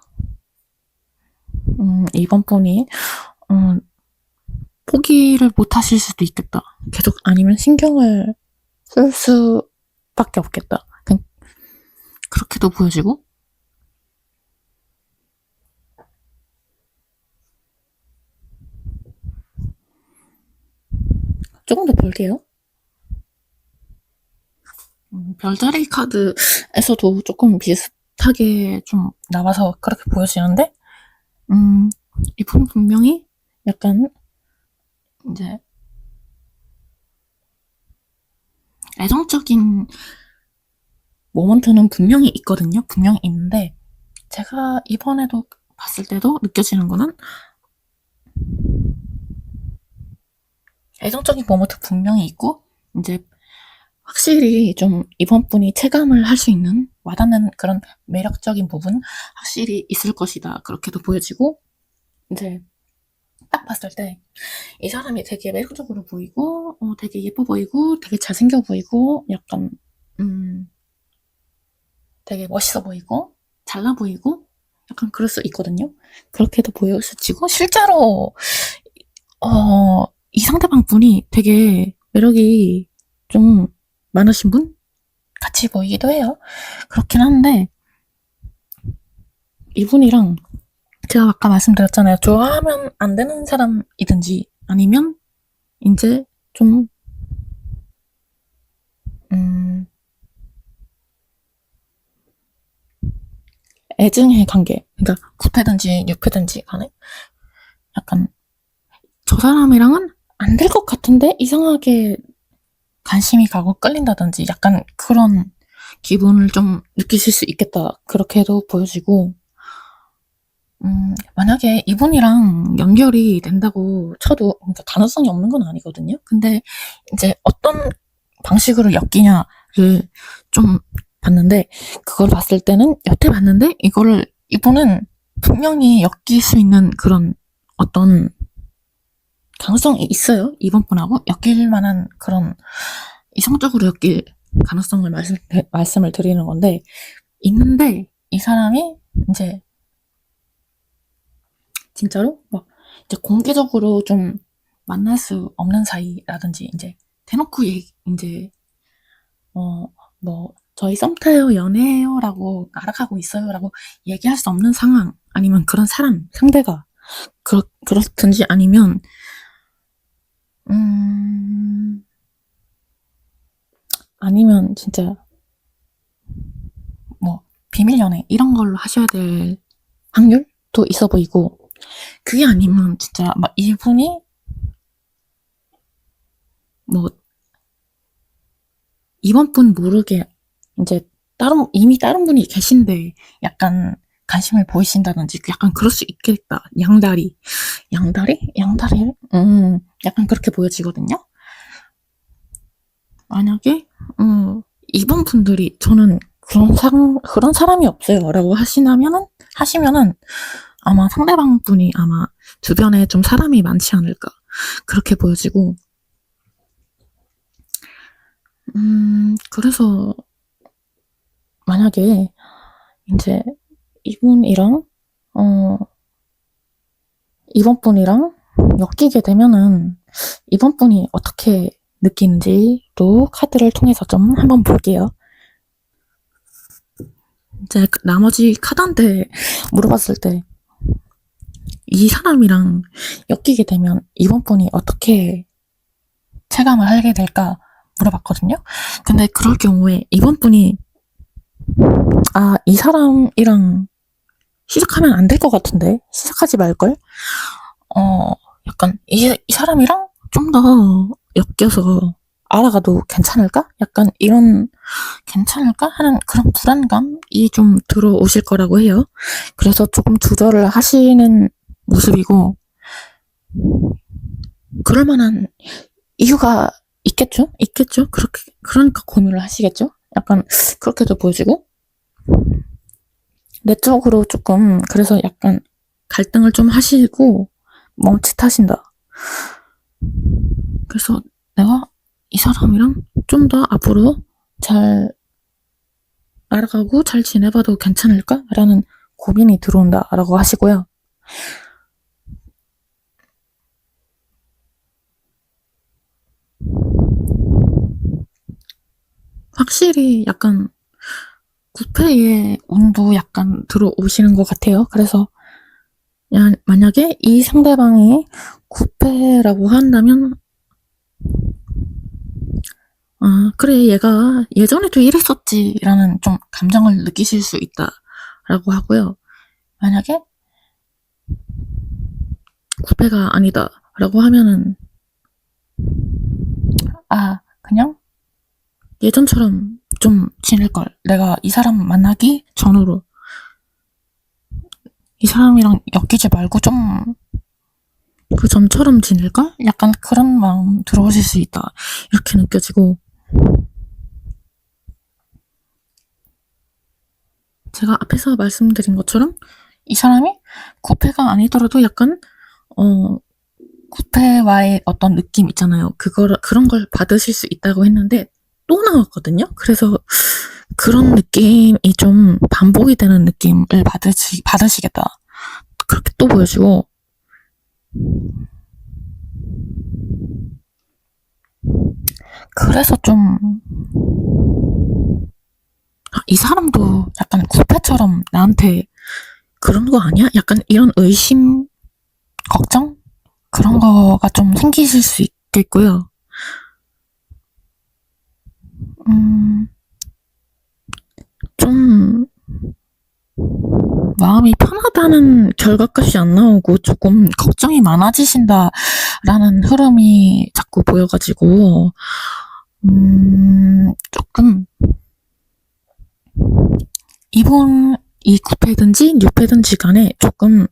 이번 분이, 포기를 못 하실 수도 있겠다. 계속, 아니면 신경을 쓸 수밖에 없겠다. 그렇게도 보여지고, 조금 더 볼게요. 별자리 카드에서도 조금 비슷하게 좀 나와서 그렇게 보여지는데, 이분 분명히 약간 이제 애정적인 모먼트는 분명히 있거든요. 분명히 있는데, 제가 이번에도 봤을 때도 느껴지는 거는 애정적인 모먼트 분명히 있고, 이제 확실히 좀 이번 분이 체감을 할 수 있는 와닿는 그런 매력적인 부분 확실히 있을 것이다. 그렇게도 보여지고, 이제 딱 봤을 때 이 사람이 되게 매력적으로 보이고, 되게 예뻐 보이고, 되게 잘생겨 보이고, 약간 되게 멋있어 보이고, 잘나 보이고, 약간 그럴 수 있거든요. 그렇게도 보여지고, 실제로 이 상대방 분이 되게 매력이 좀 많으신 분 같이 보이기도 해요. 그렇긴 한데, 이분이랑 제가 아까 말씀드렸잖아요. 좋아하면 안 되는 사람이든지 아니면 이제 좀 애증의 관계, 그러니까 9패든지 6패든지 간에 약간 저 사람이랑은 안 될 것 같은데 이상하게 관심이 가고 끌린다든지 약간 그런 기분을 좀 느끼실 수 있겠다. 그렇게도 보여지고, 만약에 이분이랑 연결이 된다고 쳐도, 그러니까 가능성이 없는 건 아니거든요. 근데 이제 어떤 방식으로 엮이냐를 좀 봤는데, 그걸 봤을 때는 여태 봤는데 이분은 분명히 엮일 수 있는 그런 어떤 가능성이 있어요. 이번 분하고 엮일 만한 그런 이성적으로 엮일 가능성을 말씀을 드리는 건데, 있는데 이 사람이 이제 진짜로 막 이제 공개적으로 좀 만날 수 없는 사이라든지, 이제 대놓고 이제 뭐 저희 썸 타요, 연애해요라고 알아가고 있어요라고 얘기할 수 없는 상황, 아니면 그런 사람 상대가 그렇든지, 아니면 아니면 진짜 뭐 비밀 연애 이런 걸로 하셔야 될 확률도 있어 보이고, 그게 아니면 진짜 막 이분이 뭐 이번 분 모르게 이제 이미 다른 분이 계신데 약간 관심을 보이신다든지, 약간 그럴 수 있겠다. 양다리? 약간 그렇게 보여지거든요. 만약에 이번 분들이 저는 그런 사람이 없어요 라고 하시면은 아마 상대방 분이 아마 주변에 좀 사람이 많지 않을까 그렇게 보여지고, 그래서 만약에 이제 이분이랑 이번 분이랑 엮이게 되면은 이번 분이 어떻게 느끼는지도 카드를 통해서 좀 한번 볼게요. 이제 나머지 카드한테 물어봤을 때 이 사람이랑 엮이게 되면 이번 분이 어떻게 체감을 하게 될까 물어봤거든요. 근데 그럴 경우에 이번 분이 이 사람이랑 시작하면 안 될 것 같은데 시작하지 말걸? 약간 이 사람이랑 좀 더 엮여서 알아가도 괜찮을까? 약간 이런 괜찮을까? 하는 그런 불안감이 좀 들어오실 거라고 해요. 그래서 조금 조절을 하시는 모습이고, 그럴 만한 이유가 있겠죠? 있겠죠? 그러니까 고민을 하시겠죠? 약간 그렇게도 보여지고, 내적으로 조금, 그래서 약간 갈등을 좀 하시고, 멈칫하신다. 그래서 내가 이 사람이랑 좀 더 앞으로 잘 알아가고 잘 지내봐도 괜찮을까? 라는 고민이 들어온다. 라고 하시고요. 확실히 약간 9패의 운도 약간 들어오시는 것 같아요. 그래서 만약에 이 상대방이 9패라고 한다면, 아, 그래, 얘가 예전에도 이랬었지, 라는 좀 감정을 느끼실 수 있다. 라고 하고요. 만약에 9패가 아니다. 라고 하면은, 아, 그냥 예전처럼 좀 지낼걸. 내가 이 사람 만나기 전으로 이 사람이랑 엮이지 말고 좀 그 전처럼 지낼걸? 약간 그런 마음 들어오실 수 있다. 이렇게 느껴지고, 제가 앞에서 말씀드린 것처럼 이 사람이 9패가 아니더라도 약간 9패와의 어떤 느낌 있잖아요. 그런 걸 받으실 수 있다고 했는데 또 나왔거든요. 그래서 그런 느낌이 좀 반복이 되는 느낌을 받으시겠다. 그렇게 또 보여지고, 그래서 좀, 이 사람도 약간 9패처럼 나한테 그런 거 아니야? 약간 이런 의심, 걱정? 그런 거가 좀 생기실 수 있겠고요. 좀, 마음이 편하다는 결과값이 안 나오고 조금 걱정이 많아지신다라는 흐름이 자꾸 보여가지고, 조금, 이 9패든지 6패든지 간에 조금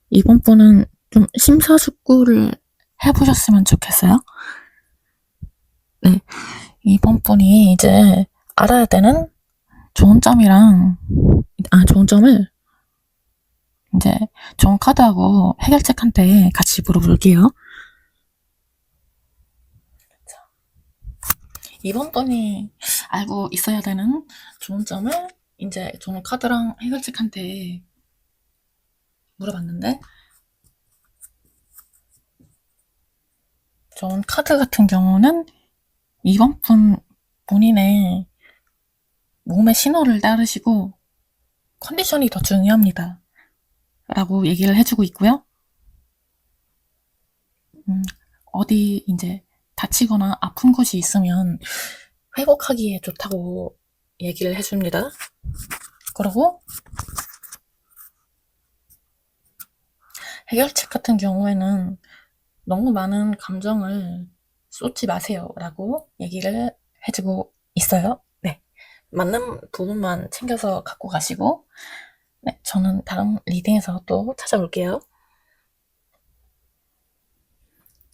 이번 분은 좀 심사숙고를 해보셨으면 좋겠어요. 네. 이번 분이 이제 알아야 되는 좋은 점을 이제 좋은 카드하고 해결책한테 같이 물어볼게요. 이번 분이 알고 있어야 되는 좋은 점을 이제 좋은 카드랑 해결책한테 물어봤는데, 좋은 카드 같은 경우는 이번 분 본인의 몸의 신호를 따르시고 컨디션이 더 중요합니다. 라고 얘기를 해주고 있고요. 어디 이제 다치거나 아픈 곳이 있으면 회복하기에 좋다고 얘기를 해줍니다. 그리고 해결책 같은 경우에는 너무 많은 감정을 쏟지 마세요. 라고 얘기를 해주고 있어요. 네. 맞는 부분만 챙겨서 갖고 가시고, 네, 저는 다음 리딩에서 또 찾아올게요.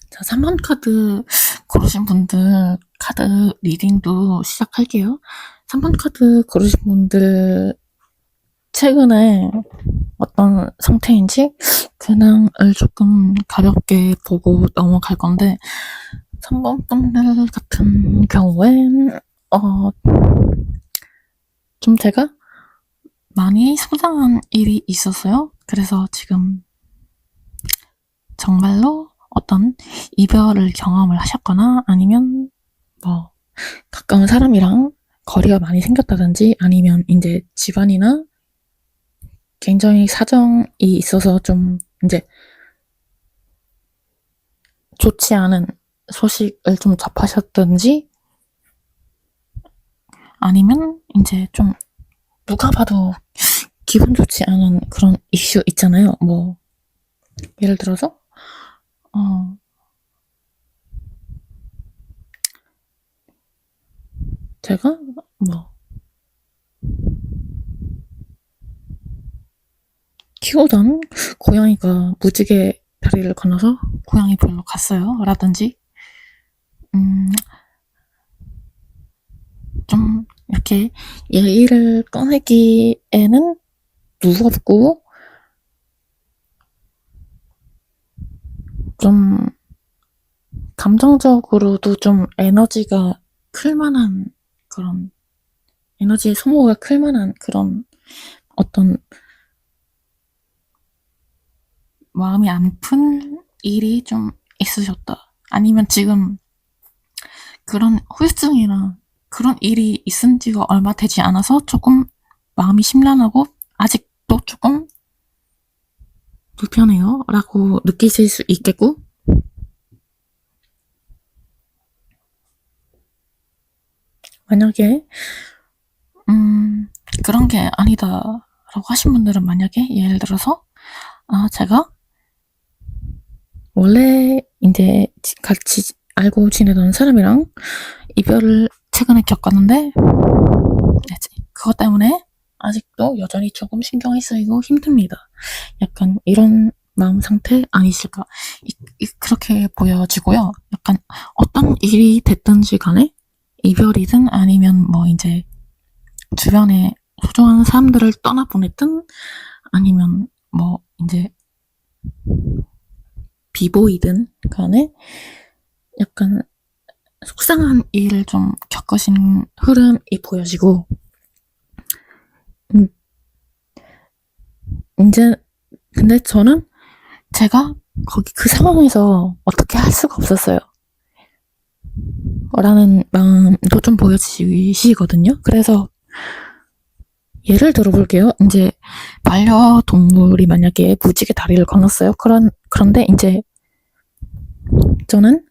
자, 3번 카드 고르신 분들 카드 리딩도 시작할게요. 3번 카드 고르신 분들 최근에 어떤 상태인지 근황을 조금 가볍게 보고 넘어갈 건데, 3번 분들 같은 경우엔 좀 제가 많이 성장한 일이 있었어요. 그래서 지금 정말로 어떤 이별을 경험을 하셨거나 아니면 뭐 가까운 사람이랑 거리가 많이 생겼다든지 아니면 이제 집안이나 굉장히 사정이 있어서 좀 이제 좋지 않은 소식을 좀 접하셨든지 아니면 이제 좀 누가 봐도 기분 좋지 않은 그런 이슈 있잖아요. 뭐 예를 들어서 제가 뭐 키우던 고양이가 무지개 다리를 건너서 고양이 별로 갔어요 라든지 좀 이렇게 얘기를 꺼내기에는 무겁고 좀 감정적으로도 좀 에너지가 클 만한 그런 에너지의 소모가 클 만한 그런 어떤 마음이 안 푼 일이 좀 있으셨다. 아니면 지금 그런 후유증이나 그런 일이 있은 지가 얼마 되지 않아서 조금 마음이 심란하고 아직도 조금 불편해요 라고 느끼실 수 있겠고 만약에 그런 게 아니다 라고 하신 분들은 만약에 예를 들어서 제가 원래 이제 같이 알고 지내던 사람이랑 이별을 최근에 겪었는데 그것 때문에 아직도 여전히 조금 신경이 쓰이고 힘듭니다. 약간 이런 마음 상태 아니실까 그렇게 보여지고요. 약간 어떤 일이 됐든지 간에 이별이든 아니면 뭐 이제 주변에 소중한 사람들을 떠나보냈든 아니면 뭐 이제 비보이든 간에 약간 속상한 일을 좀 겪으신 흐름이 보여지고 이제 근데 저는 제가 거기 그 상황에서 어떻게 할 수가 없었어요 라는 마음도 좀 보여지시거든요. 그래서 예를 들어볼게요. 이제 반려동물이 만약에 무지개 다리를 건넜어요. 그런데 이제 저는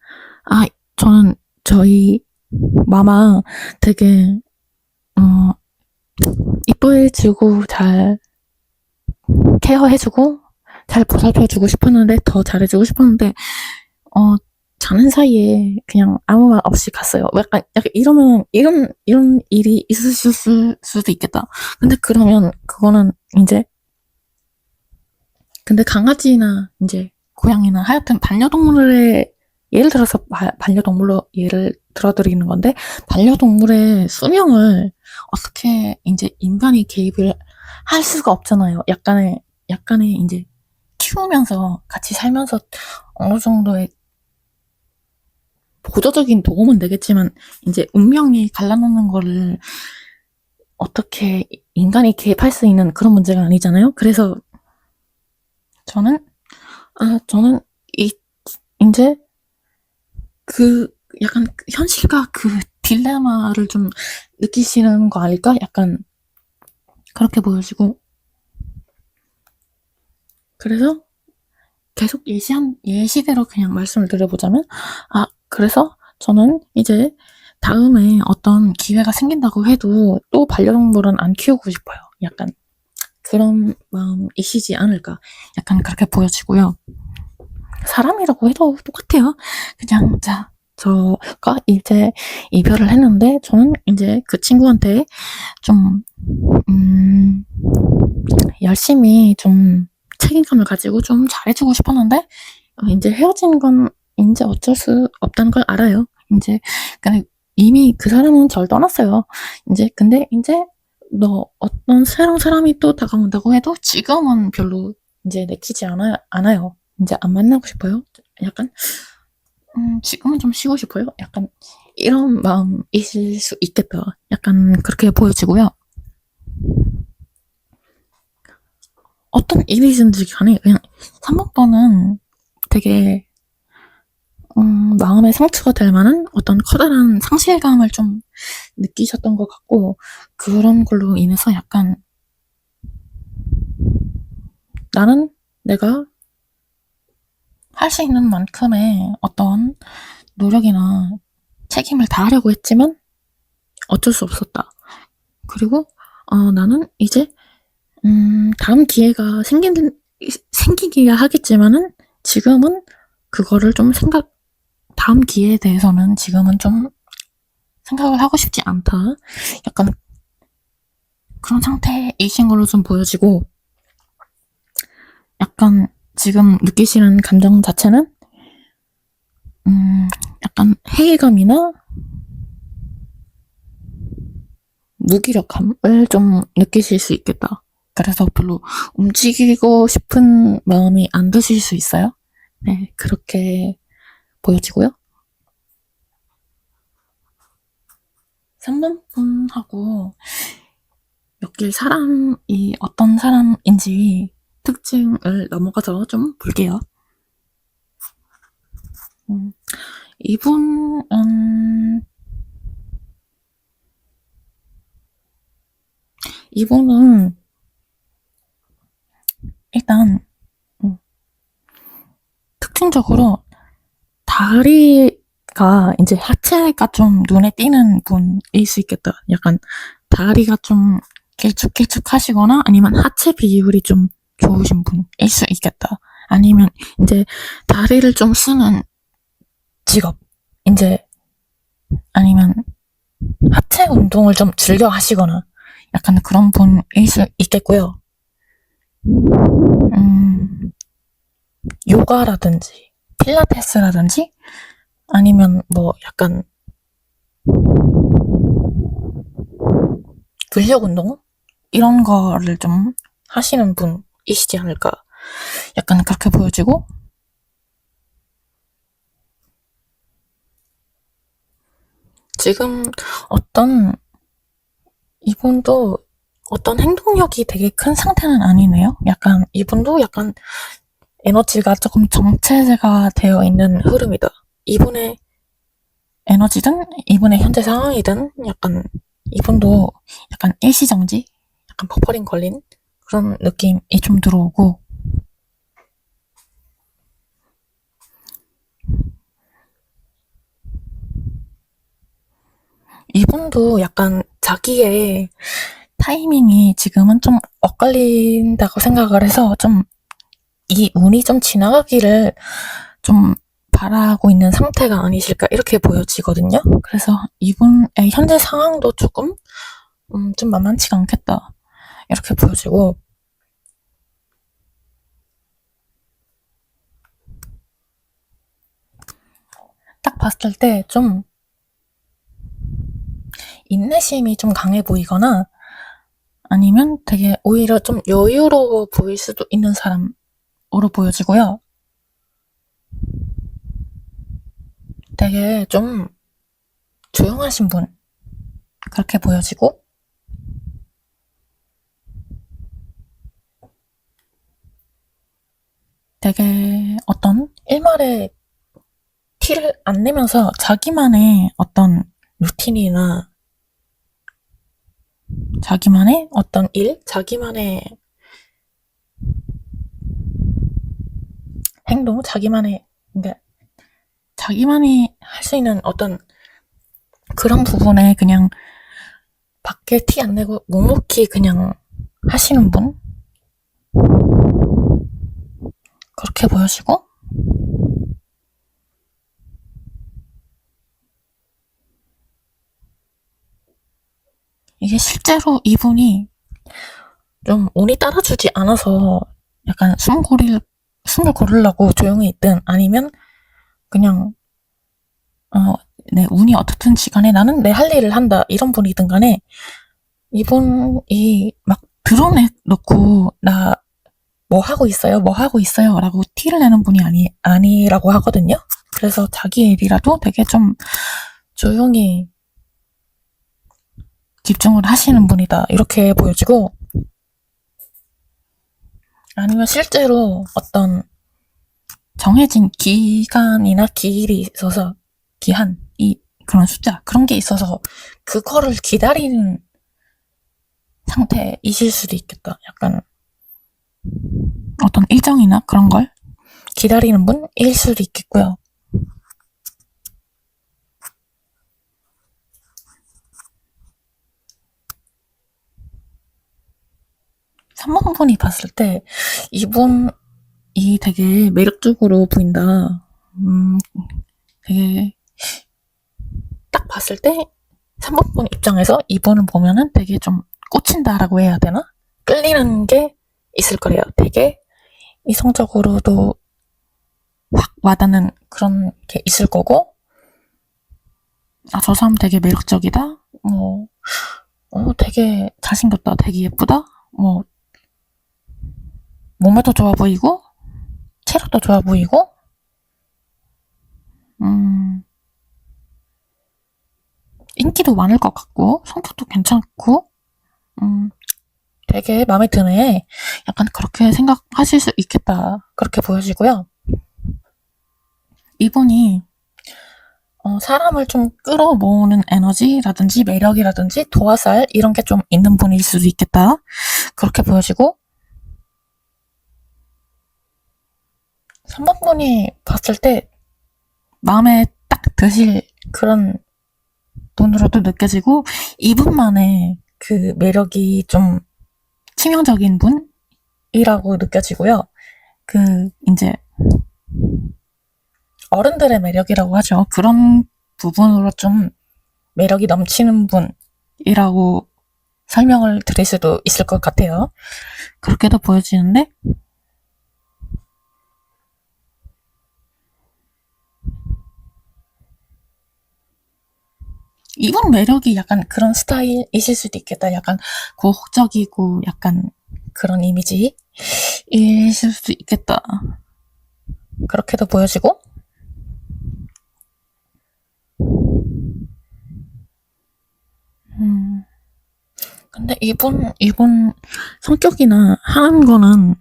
저희 마마 되게 이뻐해주고 잘 케어해주고 잘 보살펴주고 싶었는데 더 잘해주고 싶었는데 자는 사이에 그냥 아무 말 없이 갔어요. 약간 이러면 이런 일이 있으실 수도 있겠다. 근데 그러면 그거는 이제 근데 강아지나 이제 고양이나 하여튼 반려동물의 예를 들어서 반려동물로 예를 들어드리는 건데 반려동물의 수명을 어떻게 이제 인간이 개입을 할 수가 없잖아요. 약간의 이제 키우면서 같이 살면서 어느 정도의 보조적인 도움은 되겠지만 이제 운명이 갈라놓는 거를 어떻게 인간이 개입할 수 있는 그런 문제가 아니잖아요. 그래서 저는 이제 그 약간 현실과 그 딜레마를 좀 느끼시는 거 아닐까? 약간 그렇게 보여지고 그래서 계속 예시대로 그냥 말씀을 드려보자면 그래서 저는 이제 다음에 어떤 기회가 생긴다고 해도 또 반려동물은 안 키우고 싶어요. 약간 그런 마음이시지 않을까. 약간 그렇게 보여지고요. 사람이라고 해도 똑같아요. 그냥 저가 이제 이별을 했는데 저는 이제 그 친구한테 좀 열심히 좀 책임감을 가지고 좀 잘해주고 싶었는데 이제 헤어진 건 이제 어쩔 수 없다는 걸 알아요. 이제 근데 이미 그 사람은 절 떠났어요. 근데 이제 어떤 새로운 사람이 또 다가온다고 해도 지금은 별로 이제 내키지 않아요. 이제 안 만나고 싶어요. 약간 지금은 좀 쉬고 싶어요. 약간 이런 마음이실 수 있겠다. 약간 그렇게 보여지고요. 어떤 일이든지 간에 그냥 3번은 되게 마음의 상처가 될 만한 어떤 커다란 상실감을 좀 느끼셨던 것 같고 그런 걸로 인해서 약간 나는 내가 할 수 있는 만큼의 어떤 노력이나 책임을 다하려고 했지만 어쩔 수 없었다. 그리고 나는 이제 다음 기회가 생기기야 하겠지만은 지금은 그거를 좀 다음 기회에 대해서는 지금은 좀 생각을 하고 싶지 않다. 약간 그런 상태이신 걸로 좀 보여지고, 약간 지금 느끼시는 감정 자체는 약간 회의감이나 무기력함을 좀 느끼실 수 있겠다. 그래서 별로 움직이고 싶은 마음이 안 드실 수 있어요. 네, 그렇게 보여지고요. 3번 분하고 엮일 사람이 어떤 사람인지 특징을 넘어가서 좀 볼게요. 이분은 일단 특징적으로 다리가 이제 하체가 좀 눈에 띄는 분일 수 있겠다. 약간 다리가 좀 길쭉길쭉하시거나 아니면 하체 비율이 좀 좋으신 분일 수 있겠다. 아니면 이제 다리를 좀 쓰는 직업, 이제 아니면 하체 운동을 좀 즐겨 하시거나 약간 그런 분일 수 있겠고요. 요가라든지 필라테스라든지 아니면 뭐 약간 근력 운동 이런 거를 좀 하시는 분이시지 않을까, 약간 그렇게 보여지고, 지금 이분도 어떤 행동력이 되게 큰 상태는 아니네요. 약간 이분도 약간 에너지가 조금 정체가 되어 있는 흐름이다. 이분의 에너지든 이분의 현재 상황이든 약간 이분도 약간 일시정지, 약간 버퍼링 걸린 그런 느낌이 좀 들어오고, 이분도 약간 자기의 타이밍이 지금은 좀 엇갈린다고 생각을 해서 좀 이 운이 좀 지나가기를 좀 바라고 있는 상태가 아니실까 이렇게 보여지거든요. 그래서 이분의 현재 상황도 조금 좀 만만치가 않겠다 이렇게 보여지고, 딱 봤을 때 좀 인내심이 좀 강해 보이거나 아니면 되게 오히려 좀 여유로워 보일 수도 있는 사람으로 보여지고요. 되게 좀 조용하신 분 그렇게 보여지고, 되게 어떤 일말에 티를 안 내면서 자기만의 어떤 루틴이나 자기만의 어떤 일, 자기만의 행동, 그러니까 자기만이 할 수 있는 어떤 그런 부분에 그냥 밖에 티 안 내고 묵묵히 그냥 하시는 분 그렇게 보여지고, 이게 실제로 이분이 좀 운이 따라주지 않아서 약간 숨을 고르려고 조용히 있든 아니면 그냥 내 운이 어떻든지 간에 나는 내 할 일을 한다 이런 분이든 간에 이분이 막 드러내놓고 나 뭐 하고 있어요? 뭐 하고 있어요? 라고 티를 내는 분이 아니라고 하거든요. 그래서 자기 일이라도 되게 좀 조용히 집중을 하시는 분이다 이렇게 보여지고, 아니면 실제로 어떤 정해진 기간이나 기일이 있어서 그런 숫자 그런 게 있어서 그거를 기다리는 상태이실 수도 있겠다. 약간 어떤 일정이나 그런 걸 기다리는 분일 수도 있겠고요. 3번 분이 봤을 때 이분이 되게 매력적으로 보인다. 되게 딱 봤을 때 3번분 입장에서 이분을 보면은 되게 좀 꽂힌다라고 해야 되나? 끌리는 게 있을 거래요. 되게 이성적으로도 확 와닿는 그런 게 있을 거고, 아, 저 사람 되게 매력적이다? 되게 잘생겼다. 되게 예쁘다? 몸매도 좋아 보이고, 체력도 좋아 보이고, 인기도 많을 것 같고, 성격도 괜찮고, 되게 마음에 드네. 약간 그렇게 생각하실 수 있겠다. 그렇게 보여지고요. 이분이 사람을 좀 끌어모으는 에너지라든지 매력이라든지 도화살 이런 게 좀 있는 분일 수도 있겠다. 그렇게 보여지고 3번 분이 봤을 때 마음에 딱 드실 그런 눈으로도 느껴지고 이분만의 그 매력이 좀 치명적인 분이라고 느껴지고요. 이제 어른들의 매력이라고 하죠. 그런 부분으로 좀 매력이 넘치는 분이라고 설명을 드릴 수도 있을 것 같아요. 그렇게도 보여지는데 이분 매력이 약간 그런 스타일이실 수도 있겠다. 약간 고혹적이고 약간 그런 이미지이실 수도 있겠다. 그렇게도 보여지고 근데 이분 성격이나 하는 거는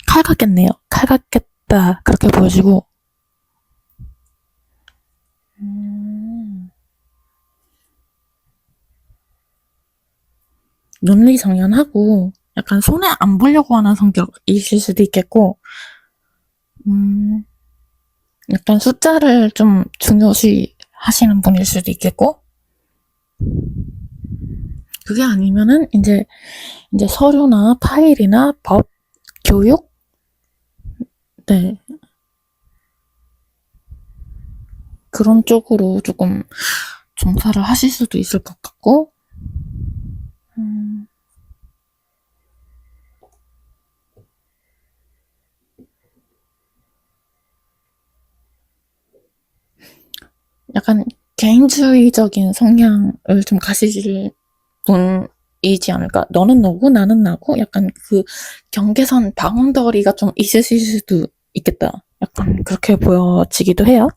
칼 같겠네요. 칼 같겠다. 그렇게 보여지고 논리정연하고 약간 손해 안 보려고 하는 성격이실 수도 있겠고 약간 숫자를 좀 중요시 하시는 분일 수도 있겠고 그게 아니면은 이제 서류나 파일이나 법, 교육 네 그런 쪽으로 조금 종사를 하실 수도 있을 것 같고 약간 개인주의적인 성향을 좀 가지실 분이지 않을까? 너는 너고 나는 나고 약간 그 경계선 바운더리가 좀 있으실 수도 있겠다. 약간 그렇게 보여지기도 해요.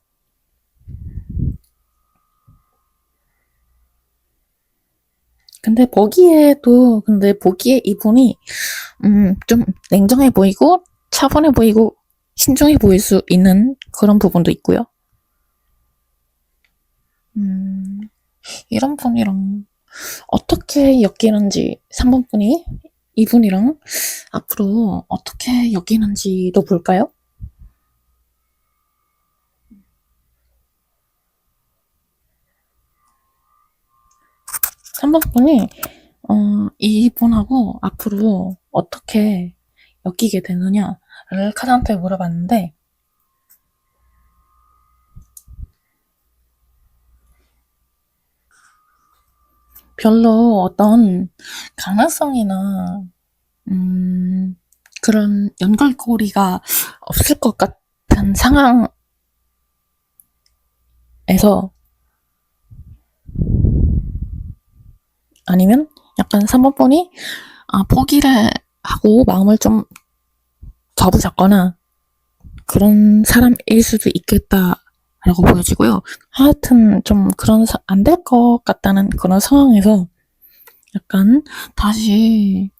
근데 보기에 이분이 좀 냉정해 보이고 차분해 보이고 신중해 보일 수 있는 그런 부분도 있고요. 이런 분이랑 어떻게 엮이는지 3번 분이 이분이랑 앞으로 어떻게 엮이는지도 볼까요? 3번 분이 이분하고 앞으로 어떻게 엮이게 되느냐를 카드한테 물어봤는데 별로 어떤 가능성이나 그런 연결고리가 없을 것 같은 상황에서 아니면 약간 3번 분이 포기를 하고 마음을 좀 접으셨거나 그런 사람일 수도 있겠다라고 보여지고요. 하여튼 좀 그런 안 될 것 같다는 그런 상황에서 약간 다시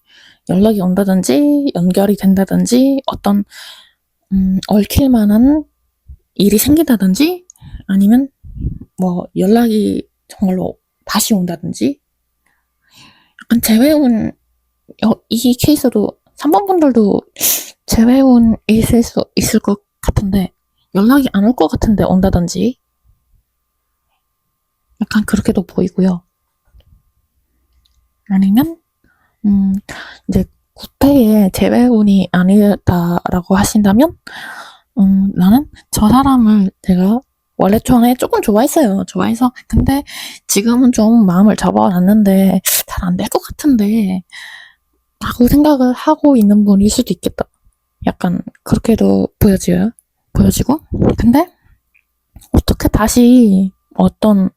연락이 온다든지 연결이 된다든지 어떤 얽힐 만한 일이 생긴다든지 아니면 뭐 연락이 정말로 다시 온다든지 약간 재회운 이 케이스도 3번 분들도 재회운 있을 수 있을 것 같은데 연락이 안 올 것 같은데 온다든지 약간 그렇게도 보이고요. 아니면 이제 구태에 재회운이 아니다라고 하신다면 나는 저 사람을 내가 원래 전에 조금 좋아했어요. 좋아해서. 근데 지금은 좀 마음을 접어놨는데 잘 안 될 것 같은데 하고 생각을 하고 있는 분일 수도 있겠다. 약간 그렇게도 보여지고. 근데 어떻게 다시 어떤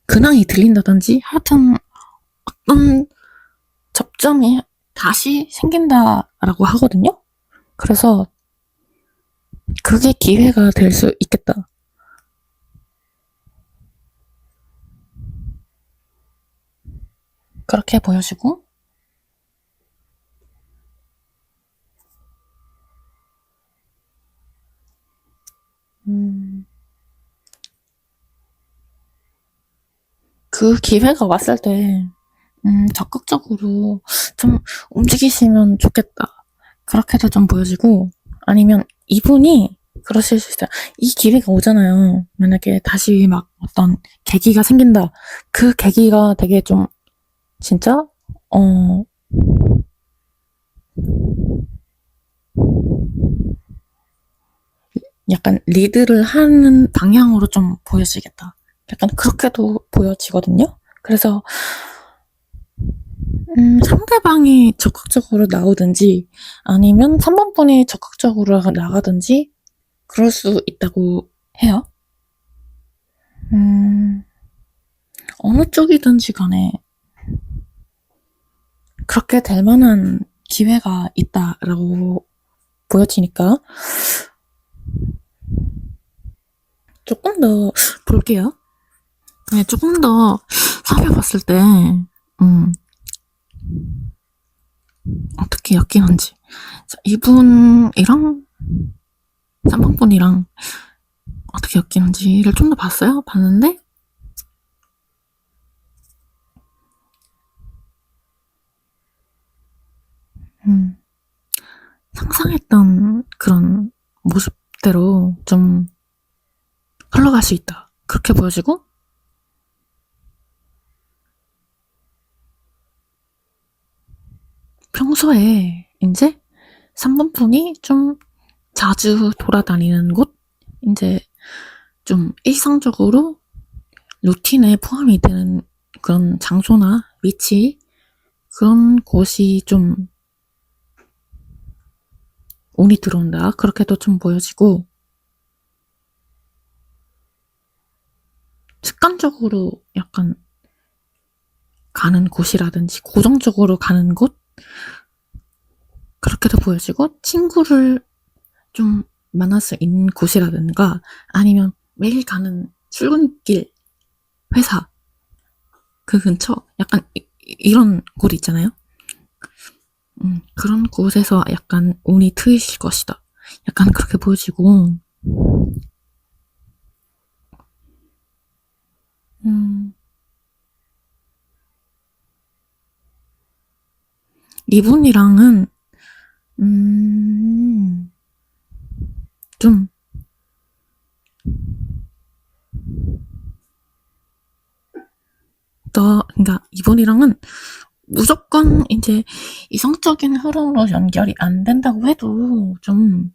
근황이 들린다든지 하여튼 어떤 접점이 다시 생긴다라고 하거든요. 그래서 그게 기회가 될 수 있겠다. 그렇게 보여지고, 그 기회가 왔을 때, 적극적으로 좀 움직이시면 좋겠다. 그렇게도 좀 보여지고, 아니면 이분이 그러실 수 있어요. 이 기회가 오잖아요. 만약에 다시 막 어떤 계기가 생긴다. 그 계기가 되게 좀, 진짜, 약간 리드를 하는 방향으로 좀 보여지겠다. 약간 그렇게도 보여지거든요. 그래서 상대방이 적극적으로 나오든지 아니면 3번 분이 적극적으로 나가든지 그럴 수 있다고 해요. 어느 쪽이든지 간에 그렇게 될 만한 기회가 있다라고 보여지니까 조금 더 볼게요. 네, 조금 더 살펴봤을 때 어떻게 엮이는지. 이분이랑 3번 분이랑 어떻게 엮이는지를 좀 더 봤어요. 봤는데 상상했던 그런 모습대로 좀 흘러갈 수 있다. 그렇게 보여지고 평소에 이제 3번 분이 좀 자주 돌아다니는 곳, 이제 좀 일상적으로 루틴에 포함이 되는 그런 장소나 위치, 그런 곳이 좀 운이 들어온다. 그렇게도 좀 보여지고, 습관적으로 약간 가는 곳이라든지, 고정적으로 가는 곳, 그렇게도 보여지고, 친구를 좀 만날 수 있는 곳이라든가, 아니면 매일 가는 출근길, 회사, 그 근처, 약간 이런 곳 있잖아요. 그런 곳에서 약간 운이 트이실 것이다. 약간 그렇게 보여지고, 이분이랑은, 좀, 그러니까 이분이랑은 무조건 이제 이성적인 흐름으로 연결이 안 된다고 해도 좀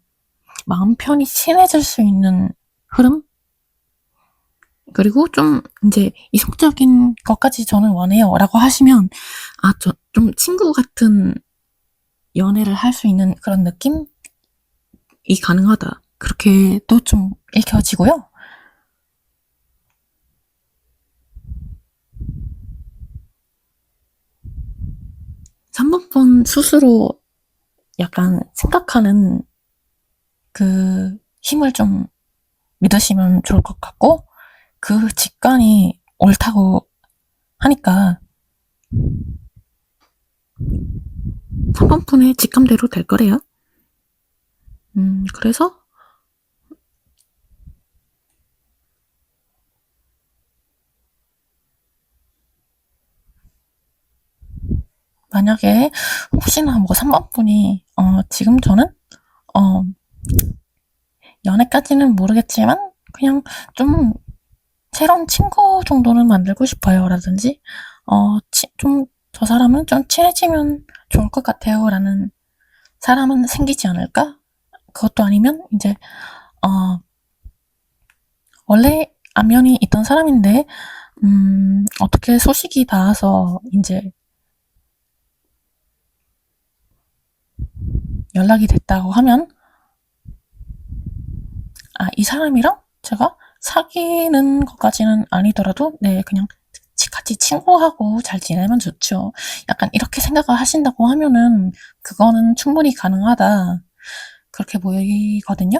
마음 편히 친해질 수 있는 흐름? 그리고 좀 이제 이성적인 것까지 저는 원해요 라고 하시면 저 좀 친구 같은 연애를 할 수 있는 그런 느낌이 가능하다. 그렇게 또 좀 읽혀지고요. 3번 분 스스로 약간 생각하는 그 힘을 좀 믿으시면 좋을 것 같고, 그 직관이 옳다고 하니까 3번 분의 직감대로 될 거래요. 그래서 만약에 혹시나 뭐 3번 분이 지금 저는 연애까지는 모르겠지만 그냥 좀 새로운 친구 정도는 만들고 싶어요 라든지 좀 저 사람은 좀 친해지면 좋을 것 같아요 라는 사람은 생기지 않을까? 그것도 아니면 이제 원래 안면이 있던 사람인데, 어떻게 소식이 닿아서 이제 연락이 됐다고 하면, 이 사람이랑 제가 사귀는 것까지는 아니더라도, 네, 그냥 같이 친구하고 잘 지내면 좋죠. 약간 이렇게 생각을 하신다고 하면은, 그거는 충분히 가능하다. 그렇게 보이거든요?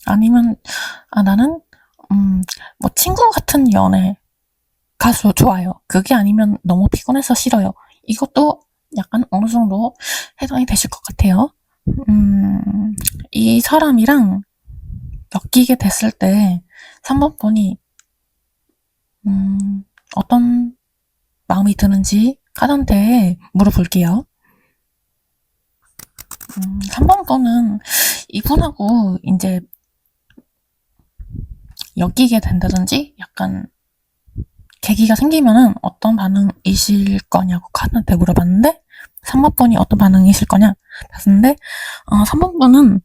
아니면, 나는, 뭐, 친구 같은 연애가 좋아요. 그게 아니면 너무 피곤해서 싫어요. 이것도 약간 어느 정도 해당이 되실 것 같아요. 이 사람이랑 엮이게 됐을 때 3번 분이 어떤 마음이 드는지 카드한테 물어볼게요. 3번 분은 이분하고 이제 엮이게 된다든지 약간 계기가 생기면은 어떤 반응이실 거냐고 카드한테 물어봤는데 3번 분이 어떤 반응이실 거냐 봤는데 3번 분은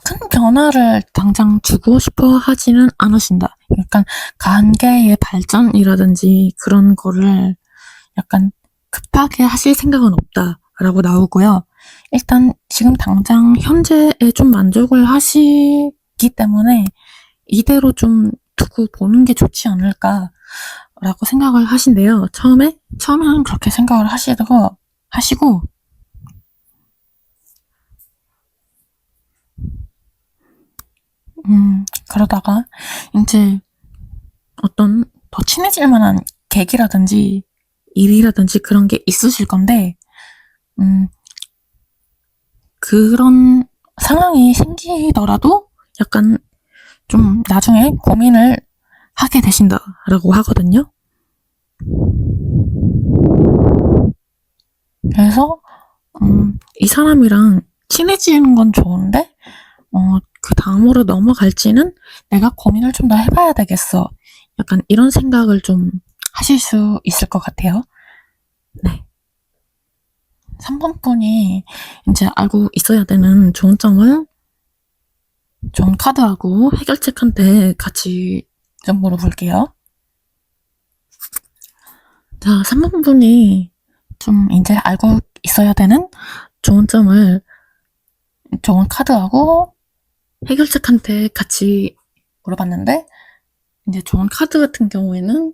큰 변화를 당장 주고 싶어 하지는 않으신다. 약간 관계의 발전이라든지 그런 거를 약간 급하게 하실 생각은 없다라고 나오고요. 일단 지금 당장 현재에 좀 만족을 하시기 때문에 이대로 좀 두고 보는 게 좋지 않을까라고 생각을 하신대요. 처음에는 그렇게 생각을 하시고, 그러다가 이제 어떤 더 친해질 만한 계기라든지 일이라든지 그런 게 있으실 건데, 그런 상황이 생기더라도 약간 좀 나중에 고민을 하게 되신다라고 하거든요. 그래서 이 사람이랑 친해지는 건 좋은데 그 다음으로 넘어갈지는 내가 고민을 좀 더 해봐야 되겠어. 약간 이런 생각을 좀 하실 수 있을 것 같아요. 네. 3번 분이 이제 알고 있어야 되는 좋은 점을 좋은 카드하고 해결책한테 같이 좀 물어볼게요. 자, 3번 분이 좀 이제 알고 있어야 되는 좋은 점을 좋은 카드하고 해결책한테 같이 물어봤는데, 이제 좋은 카드 같은 경우에는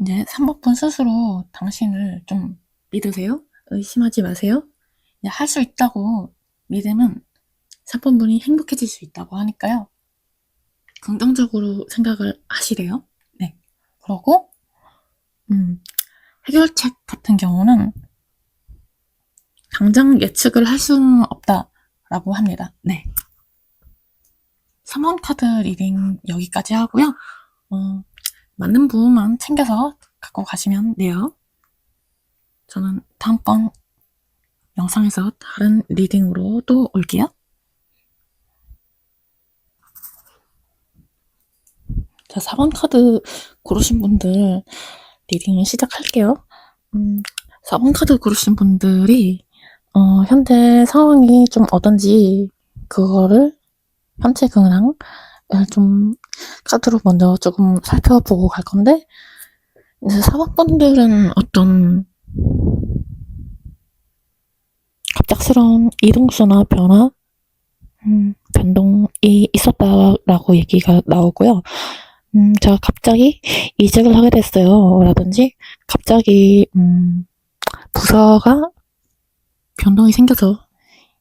이제 3번 분 스스로 당신을 좀 믿으세요. 의심하지 마세요. 할 수 있다고 믿으면 3번 분이 행복해질 수 있다고 하니까요. 긍정적으로 생각을 하시래요. 네. 그리고 해결책 같은 경우는 당장 예측을 할 수는 없다라고 합니다. 네. 3번 카드 리딩 여기까지 하고요. 맞는 부분만 챙겨서 갖고 가시면 돼요. 저는 다음번 영상에서 다른 리딩으로 또 올게요. 자, 4번 카드 고르신 분들 리딩 시작할게요. 4번 카드 고르신 분들이 현재 상황이 좀 어떤지 그거를 현재 근황을 좀 카드로 먼저 조금 살펴보고 갈 건데, 이제 4번 분들은 어떤 갑작스러운 이동수나 변화, 변동이 있었다라고 얘기가 나오고요. 제가 갑자기 이직을 하게 됐어요. 라든지, 갑자기, 부서가 변동이 생겨서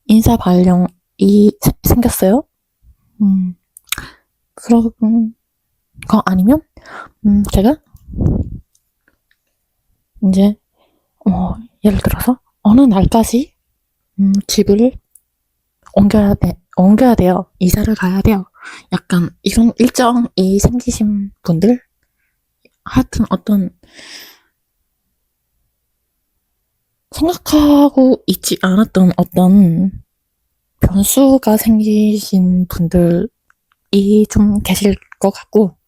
인사 발령이 생겼어요. 그런 거 아니면, 제가 이제, 예를 들어서 어느 날까지, 집을 옮겨야 돼요. 이사를 가야 돼요. 약간 이런 일정이 생기신 분들, 하여튼 어떤 생각하고 있지 않았던 어떤 변수가 생기신 분들이 좀 계실 것 같고,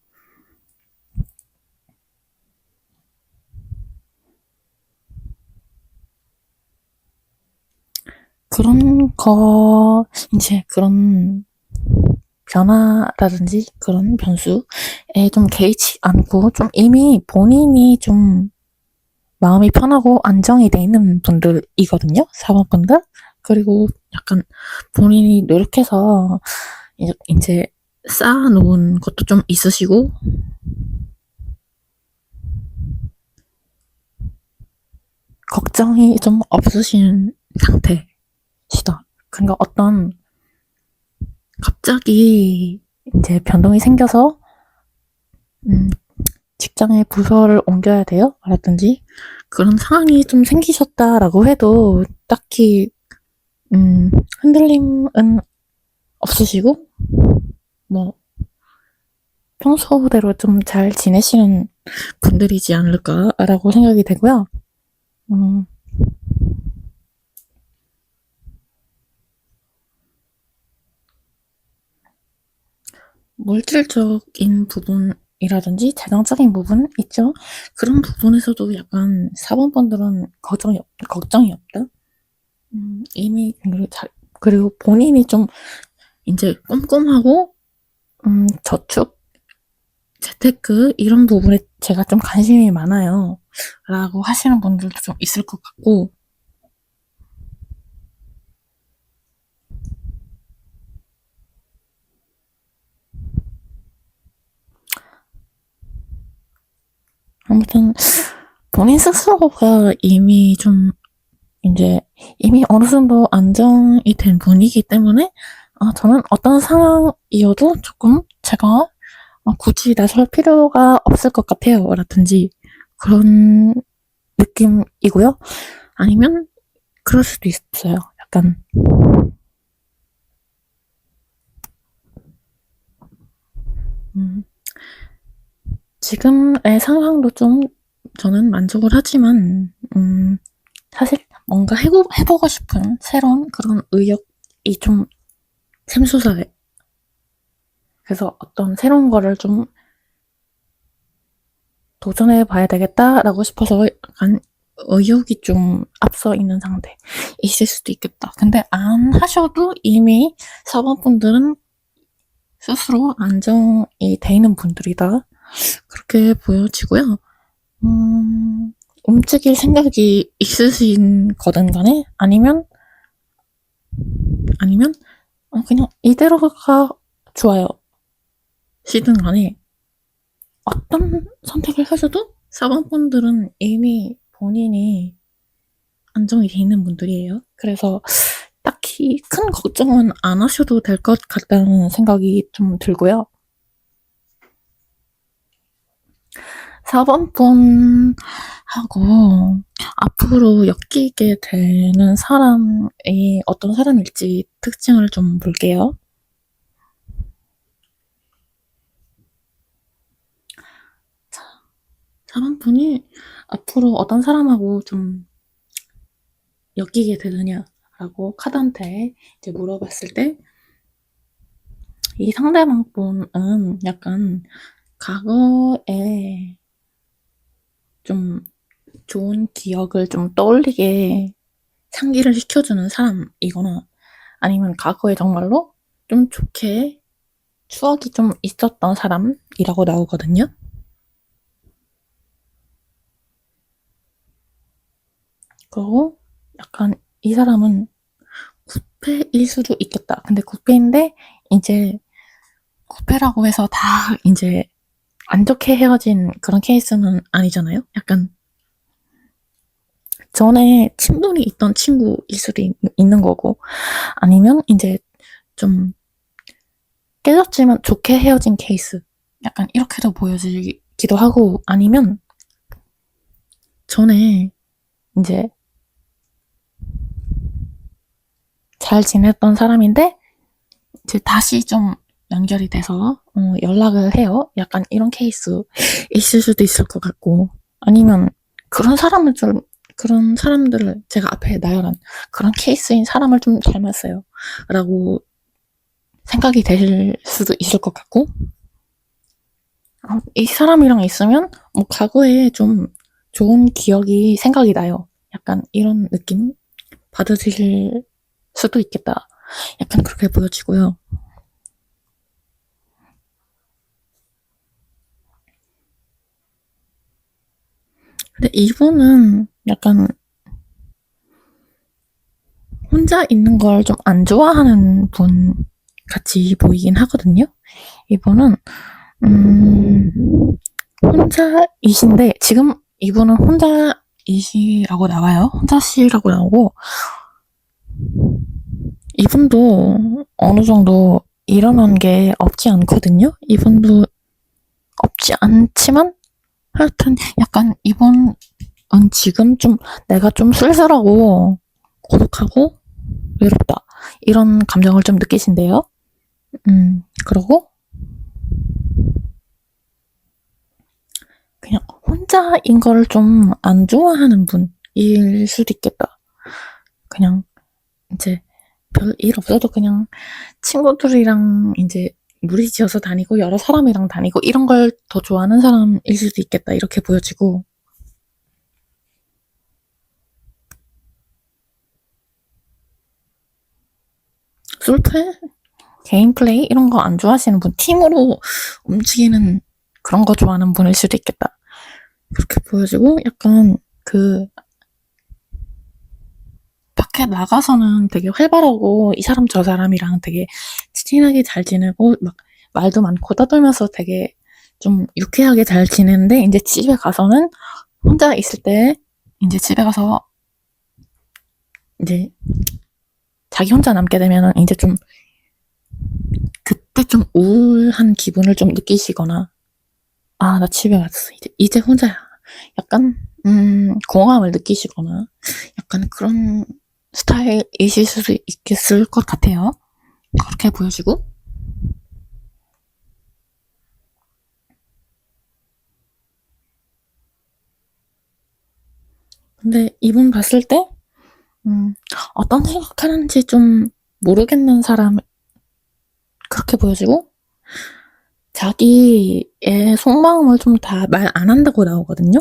그런 이제 그런 변화라든지 그런 변수에 좀 개의치 않고 좀 이미 본인이 좀 마음이 편하고 안정이 돼 있는 분들이거든요. 사모분들. 그리고 약간 본인이 노력해서 이제 쌓아놓은 것도 좀 있으시고 걱정이 좀 없으신 상태시다. 그러니까 어떤 갑자기 이제 변동이 생겨서 직장의 부서를 옮겨야 돼요? 라든지 그런 상황이 좀 생기셨다라고 해도 딱히 흔들림은 없으시고 뭐 평소대로 좀 잘 지내시는 분들이지 않을까라고 생각이 되고요. 물질적인 부분이라든지 재정적인 부분 있죠. 그런 부분에서도 약간 사범분들은 걱정이 없다. 이미 그리고 본인이 좀 이제 꼼꼼하고 저축, 재테크 이런 부분에 제가 좀 관심이 많아요. 라고 하시는 분들도 좀 있을 것 같고 아무튼 본인 스스로가 이미 어느 정도 안정이 된 분이기 때문에 저는 어떤 상황이어도 조금 제가 굳이 나설 필요가 없을 것 같아요. 라든지 그런 느낌이고요. 아니면 그럴 수도 있어요. 약간 지금의 상황도 좀 저는 만족을 하지만 사실 뭔가 해보고 싶은 새로운 그런 의욕이 좀 샘솟아요. 그래서 어떤 새로운 거를 좀 도전해 봐야 되겠다라고 싶어서 약간 의욕이 좀 앞서 있는 상태 있을 수도 있겠다. 근데 안 하셔도 이미 사범분들은 스스로 안정이 돼 있는 분들이다. 그렇게 보여지고요. 움직일 생각이 있으신 거든 간에 아니면 그냥 이대로가 좋아요. 시든 간에 어떤 선택을 하셔도 사범분들은 이미 본인이 안정이 돼 있는 분들이에요. 그래서 딱히 큰 걱정은 안 하셔도 될 것 같다는 생각이 좀 들고요. 4번분하고 앞으로 엮이게 되는 사람이 어떤 사람일지 특징을 좀 볼게요. 4번분이 앞으로 어떤 사람하고 좀 엮이게 되느냐라고 카드한테 이제 물어봤을 때 이 상대방분은 약간 과거에 좀 좋은 기억을 좀 떠올리게 상기를 시켜주는 사람이거나 아니면 과거에 정말로 좀 좋게 추억이 좀 있었던 사람이라고 나오거든요. 그리고 약간 이 사람은 구패일 수도 있겠다. 근데 구패인데 이제 구패라고 해서 다 이제 안 좋게 헤어진 그런 케이스는 아니잖아요. 약간 전에 친분이 있던 친구일 수도 있는 거고 아니면 이제 좀 깨졌지만 좋게 헤어진 케이스 약간 이렇게도 보여지기도 하고 아니면 전에 이제 잘 지냈던 사람인데 이제 다시 좀 연결이 돼서 연락을 해요. 약간 이런 케이스 있을 수도 있을 것 같고 아니면 그런 사람들을 제가 앞에 나열한 그런 케이스인 사람을 좀 닮았어요. 라고 생각이 될 수도 있을 것 같고 이 사람이랑 있으면 뭐 과거에 좀 좋은 기억이 생각이 나요. 약간 이런 느낌 받으실 수도 있겠다. 약간 그렇게 보여지고요. 근데 이분은 약간 혼자 있는 걸 좀 안 좋아하는 분 같이 보이긴 하거든요. 이분은 음, 혼자이신데 지금 이분은 혼자이시라고 나와요. 혼자시라고 나오고 이분도 어느 정도 일어난 게 없지 않거든요. 이분도 없지 않지만 하여튼 약간 이분은 지금 좀 내가 좀 쓸쓸하고 고독하고 외롭다 이런 감정을 좀 느끼신대요. 그러고 그냥 혼자인 걸 좀 안 좋아하는 분일 수도 있겠다. 그냥 이제 별 일 없어도 그냥 친구들이랑 이제 무리지어서 다니고 여러 사람이랑 다니고 이런 걸 더 좋아하는 사람일 수도 있겠다. 이렇게 보여지고 솔플? 개인 플레이? 이런 거 안 좋아하시는 분, 팀으로 움직이는 그런 거 좋아하는 분일 수도 있겠다. 그렇게 보여지고 약간 그 밖에 나가서는 되게 활발하고 이 사람 저 사람이랑 되게 친하게 잘 지내고 막 말도 많고 떠들면서 되게 좀 유쾌하게 잘 지내는데 이제 집에 가서는 혼자 있을 때 이제 집에 가서 이제 자기 혼자 남게 되면은 이제 좀 그때 좀 우울한 기분을 좀 느끼시거나 아, 나 집에 왔어. 이제 혼자야. 약간 공허함을 느끼시거나 약간 그런 스타일이실 수도 있겠을 것 같아요. 그렇게 보여지고 근데 이분 봤을 때 어떤 생각하는지 좀 모르겠는 사람 그렇게 보여지고 자기의 속마음을 좀 다 말 안 한다고 나오거든요.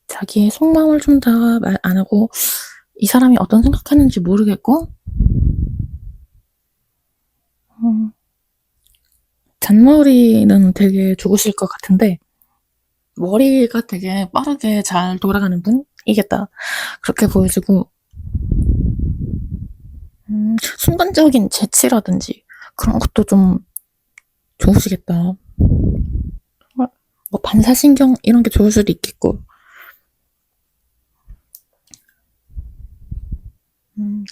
자기의 속마음을 좀 다 말 안 하고 이 사람이 어떤 생각하는지 모르겠고 잔머리는 되게 좋으실 것 같은데 머리가 되게 빠르게 잘 돌아가는 분이겠다. 그렇게 보여지고 순간적인 재치라든지 그런 것도 좀 좋으시겠다. 뭐 반사신경 이런 게 좋을 수도 있겠고.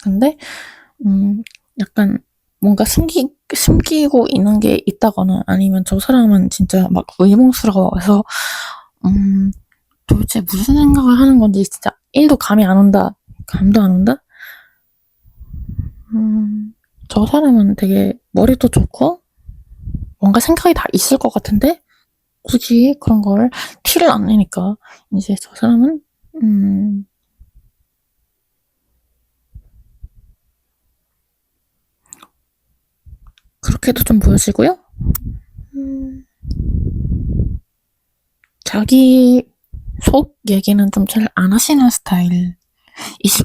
근데 약간 뭔가 숨기고 있는 게 있다거나 아니면 저 사람은 진짜 막 의문스러워서 도대체 무슨 생각을 하는 건지 진짜 1도 감이 안 온다. 감도 안 온다? 저 사람은 되게 머리도 좋고 뭔가 생각이 다 있을 것 같은데 굳이 그런 걸 티를 안 내니까 이제 저 사람은 그렇게도 좀 보여지고요. 자기 속 얘기는 좀 잘 안 하시는 스타일이실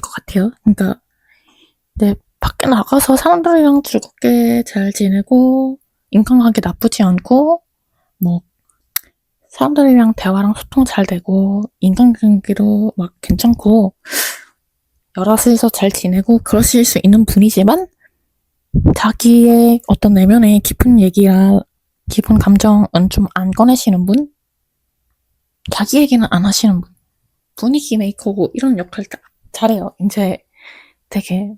것 같아요. 그러니까 네, 밖에 나가서 사람들이랑 즐겁게 잘 지내고 인간관계 나쁘지 않고 뭐 사람들이랑 대화랑 소통 잘 되고 인간관계도 막 괜찮고 여럿이서 잘 지내고 그러실 수 있는 분이지만 자기의 어떤 내면의 깊은 얘기나 깊은 감정은 좀 안 꺼내시는 분? 자기 얘기는 안 하시는 분? 분위기 메이커고 이런 역할 잘해요. 이제 되게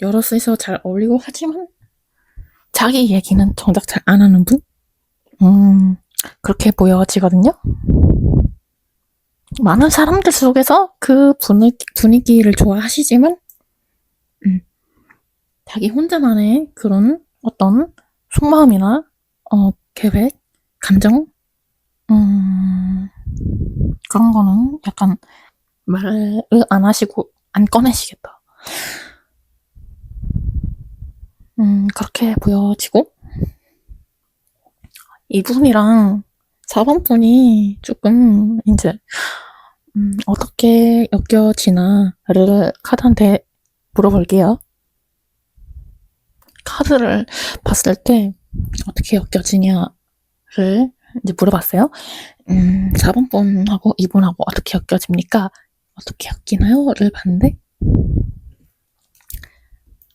여럿이서 잘 어울리고 하지만 자기 얘기는 정작 잘 안 하는 분? 그렇게 보여지거든요. 많은 사람들 속에서 그 분위기를 좋아하시지만 자기 혼자만의 그런 어떤 속마음이나 계획, 감정 그런 거는 약간 말을 안 하시고 안 꺼내시겠다. 그렇게 보여지고 이분이랑 4번 분이 조금 이제 어떻게 엮여지나를 카드한테 물어볼게요. 카드를 봤을 때 어떻게 엮여지냐를 이제 물어봤어요. 4번 분하고 2번하고 어떻게 엮여집니까? 어떻게 엮이나요?를 봤는데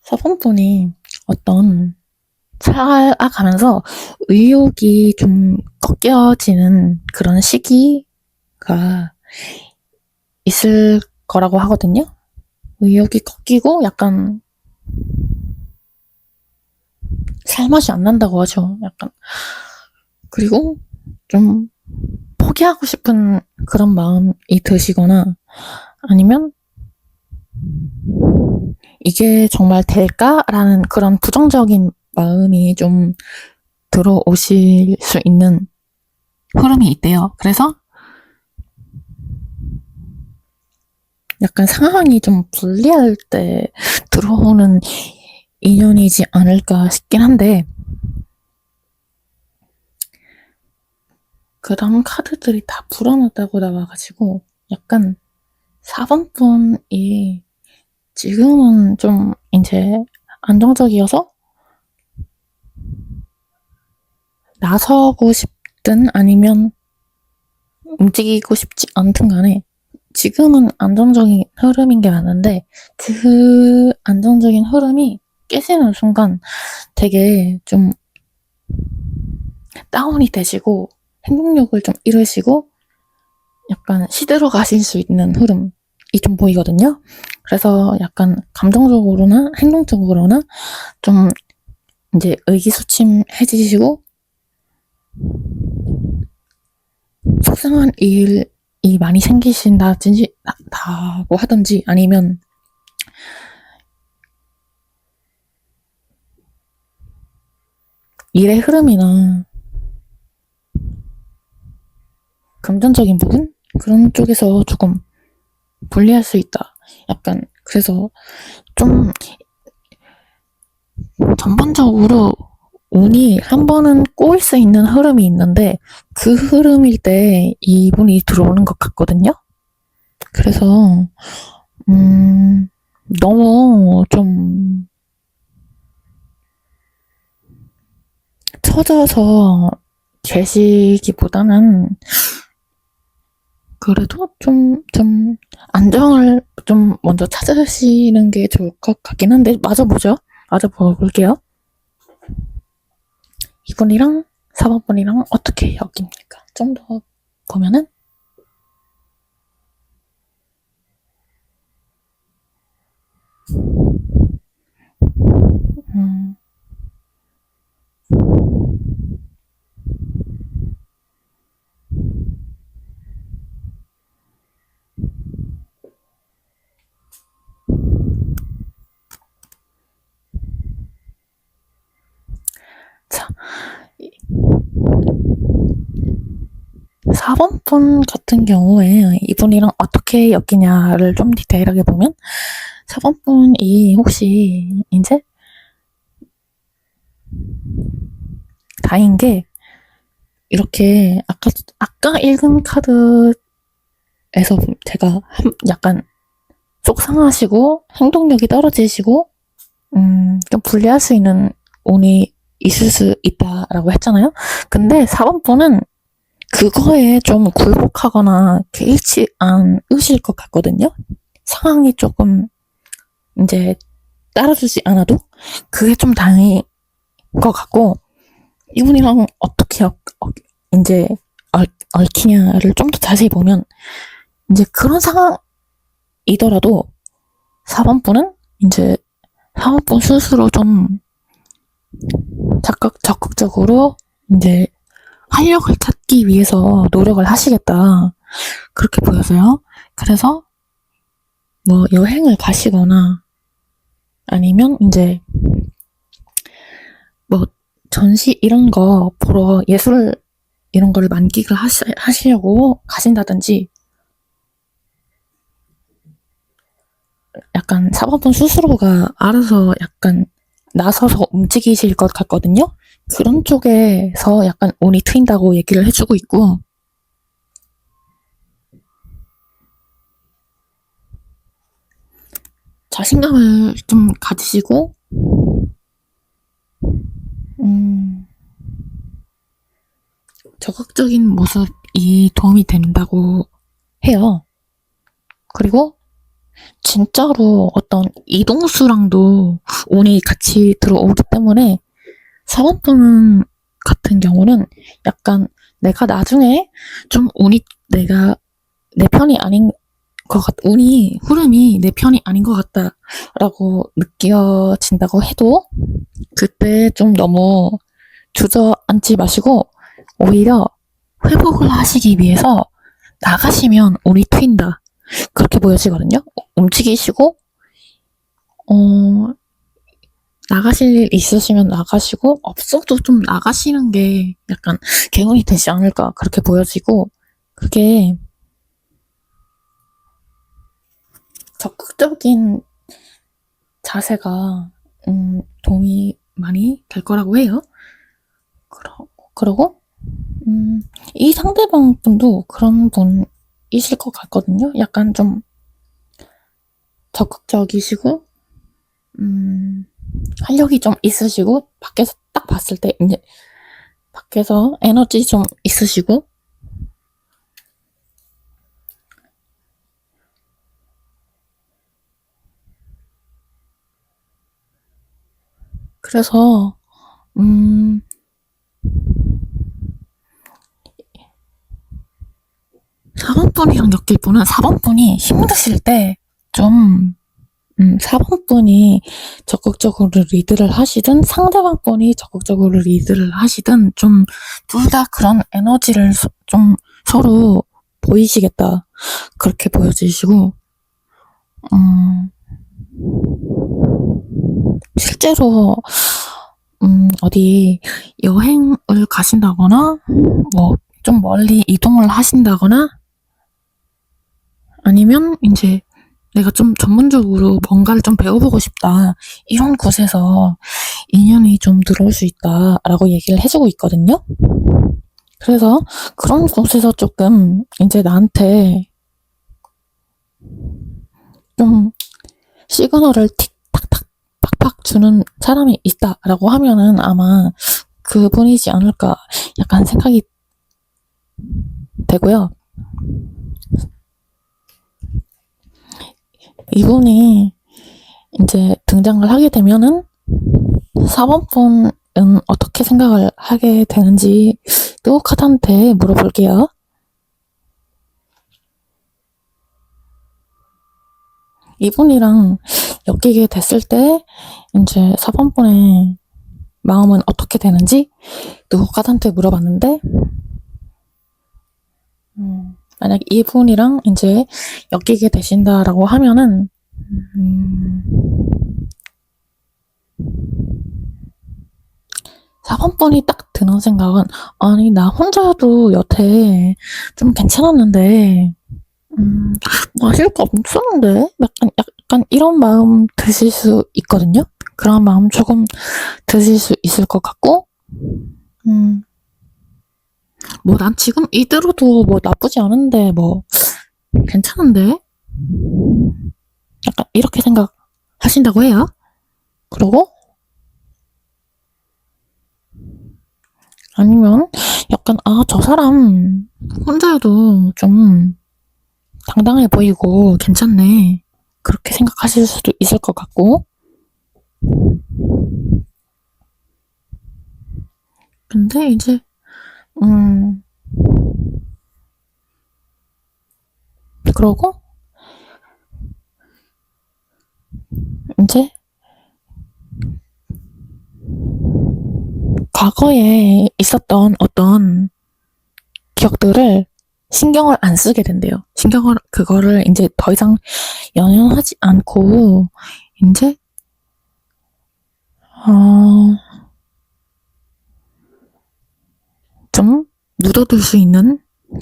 4번 분이 어떤 살아가면서 의욕이 좀 꺾여지는 그런 시기가 있을 거라고 하거든요. 의욕이 꺾이고 약간 살맛이 안 난다고 하죠. 약간 그리고 좀 포기하고 싶은 그런 마음이 드시거나 아니면 이게 정말 될까라는 그런 부정적인 마음이 좀 들어오실 수 있는 흐름이 있대요. 그래서 약간 상황이 좀 불리할 때 들어오는 인연이지 않을까 싶긴 한데 그 다음 카드들이 다 불안하다고 나와가지고 약간 4번 분이 지금은 좀 이제 안정적이어서 나서고 싶든 아니면 움직이고 싶지 않든 간에 지금은 안정적인 흐름인 게 맞는데 그 안정적인 흐름이 깨지는 순간 되게 좀 다운이 되시고 행동력을 좀 잃으시고 약간 시들어 가실 수 있는 흐름이 좀 보이거든요. 그래서 약간 감정적으로나 행동적으로나 좀 이제 의기소침해지시고 속상한 일이 많이 생기신다든지 다고 하든지 아니면 일의 흐름이나 금전적인 부분 그런 쪽에서 조금 불리할 수 있다. 약간 그래서 좀 전반적으로 운이 한 번은 꼬일 수 있는 흐름이 있는데 그 흐름일 때 이분이 들어오는 것 같거든요. 그래서 너무 좀 처져서 계시기보다는 그래도 좀 안정을 좀 먼저 찾으시는 게 좋을 것 같긴 한데 맞아보죠. 맞아볼게요. 이분이랑 4번 분이랑 어떻게 엮입니까? 좀 더 보면은 음, 자 4번 분 같은 경우에 이분이랑 어떻게 엮이냐를 좀 디테일하게 보면 4번 분이 혹시 이제 다인 게 이렇게 아까 읽은 카드에서 제가 약간 속상하시고 행동력이 떨어지시고 좀 불리할 수 있는 운이 있을 수 있다라고 했잖아요. 근데 4번 분은 그거에 좀 굴복하거나 개의치 않으실 것 같거든요. 상황이 조금 이제 따라주지 않아도 그게 좀 다행인 것 같고 이분이랑 어떻게 이제 얽히냐를 좀 더 자세히 보면 이제 그런 상황이더라도 4번 분은 이제 4번 분 스스로 좀 적극적으로 이제 활력을 찾기 위해서 노력을 하시겠다 그렇게 보여서요. 그래서 뭐 여행을 가시거나 아니면 이제 뭐 전시 이런 거 보러 예술 이런 거를 만끽을 하시려고 가신다든지 약간 4번 분 스스로가 알아서 약간 나서서 움직이실 것 같거든요. 그런 쪽에서 약간 운이 트인다고 얘기를 해주고 있고 자신감을 좀 가지시고, 적극적인 모습이 도움이 된다고 해요. 그리고 진짜로 어떤 이동수랑도 운이 같이 들어오기 때문에 4번분 같은 경우는 약간 내가 나중에 좀 운이 내가 내 편이 아닌 것 같, 운이 흐름이 내 편이 아닌 것 같다라고 느껴진다고 해도 그때 좀 너무 주저앉지 마시고 오히려 회복을 하시기 위해서 나가시면 운이 트인다. 그렇게 보여지거든요. 움직이시고, 나가실 일 있으시면 나가시고, 없어도 좀 나가시는 게 약간 개운이 되지 않을까. 그렇게 보여지고, 그게 적극적인 자세가, 도움이 많이 될 거라고 해요. 그러고, 이 상대방 분도 그런 분이실 것 같거든요. 약간 좀 적극적이시고, 활력이 좀 있으시고, 밖에서 딱 봤을 때, 이제, 밖에서 에너지 좀 있으시고, 그래서, 4번분이랑 엮일 분은 4번분이 힘드실 때, 좀, 4번분이 적극적으로 리드를 하시든 상대방 분이 적극적으로 리드를 하시든 좀 둘 다 그런 에너지를 좀 서로 보이시겠다. 그렇게 보여지시고 실제로 어디 여행을 가신다거나 뭐 좀 멀리 이동을 하신다거나 아니면 이제 내가 좀 전문적으로 뭔가를 좀 배워보고 싶다. 이런 곳에서 인연이 좀 들어올 수 있다라고 얘기를 해주고 있거든요. 그래서 그런 곳에서 조금 이제 나한테 좀 시그널을 틱탁탁 팍팍 주는 사람이 있다라고 하면은 아마 그분이지 않을까 약간 생각이 되고요. 이분이 이제 등장을 하게 되면은 4번분은 어떻게 생각을 하게 되는지도 카드한테 물어볼게요. 이분이랑 엮이게 됐을 때 이제 4번분의 마음은 어떻게 되는지 또 카드한테 물어봤는데 만약 이분이랑 이제 엮이게 되신다라고 하면은 4번분이 딱 드는 생각은 아니 나 혼자도 여태 좀 괜찮았는데 마실 거 없었는데 약간 이런 마음 드실 수 있거든요. 그런 마음 조금 드실 수 있을 것 같고 뭐 난 지금 이대로도 뭐 나쁘지 않은데 뭐 괜찮은데 약간 이렇게 생각하신다고 해요. 그리고 아니면 약간 저 사람 혼자여도 좀 당당해 보이고 괜찮네 그렇게 생각하실 수도 있을 것 같고 근데 이제 그러고 이제 과거에 있었던 어떤 기억들을 신경을 안 쓰게 된대요. 그거를 이제 더 이상 연연하지 않고, 이제, 좀 묻어둘 수 있는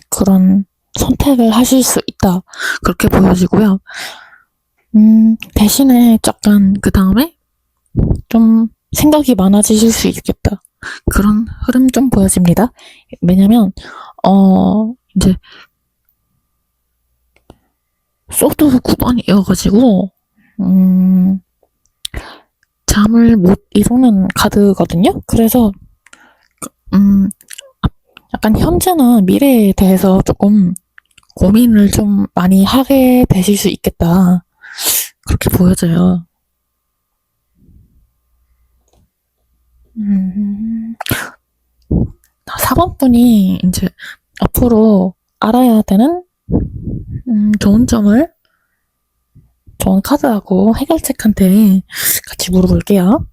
그런 선택을 하실 수 있다. 그렇게 보여지고요. 대신에 약간 그 다음에 좀 생각이 많아지실 수 있겠다. 그런 흐름 좀 보여집니다. 왜냐면, 이제, 소드 9번이어가지고, 잠을 못 이루는 카드거든요. 그래서 음, 약간 현재나 미래에 대해서 조금 고민을 좀 많이 하게 되실 수 있겠다. 그렇게 보여져요. 4번 분이 이제 앞으로 알아야 되는 좋은 점을 좋은 카드하고 해결책한테 같이 물어볼게요.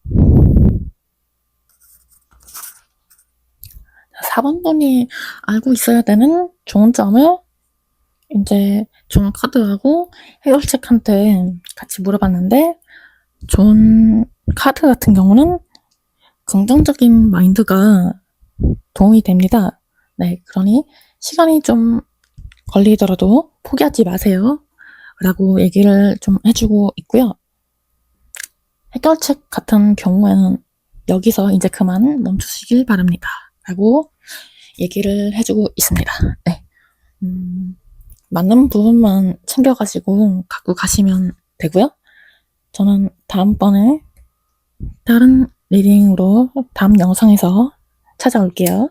4번 분이 알고 있어야 되는 좋은 점을 이제 좋은 카드하고 해결책한테 같이 물어봤는데, 좋은 카드 같은 경우는 긍정적인 마인드가 도움이 됩니다. 네, 그러니 시간이 좀 걸리더라도 포기하지 마세요. 라고 얘기를 좀 해주고 있고요. 해결책 같은 경우에는 여기서 이제 그만 멈추시길 바랍니다. 라고 얘기를 해주고 있습니다. 네. 맞는 부분만 챙겨가지고 갖고 가시면 되고요. 저는 다음번에 다른 리딩으로 다음 영상에서 찾아올게요.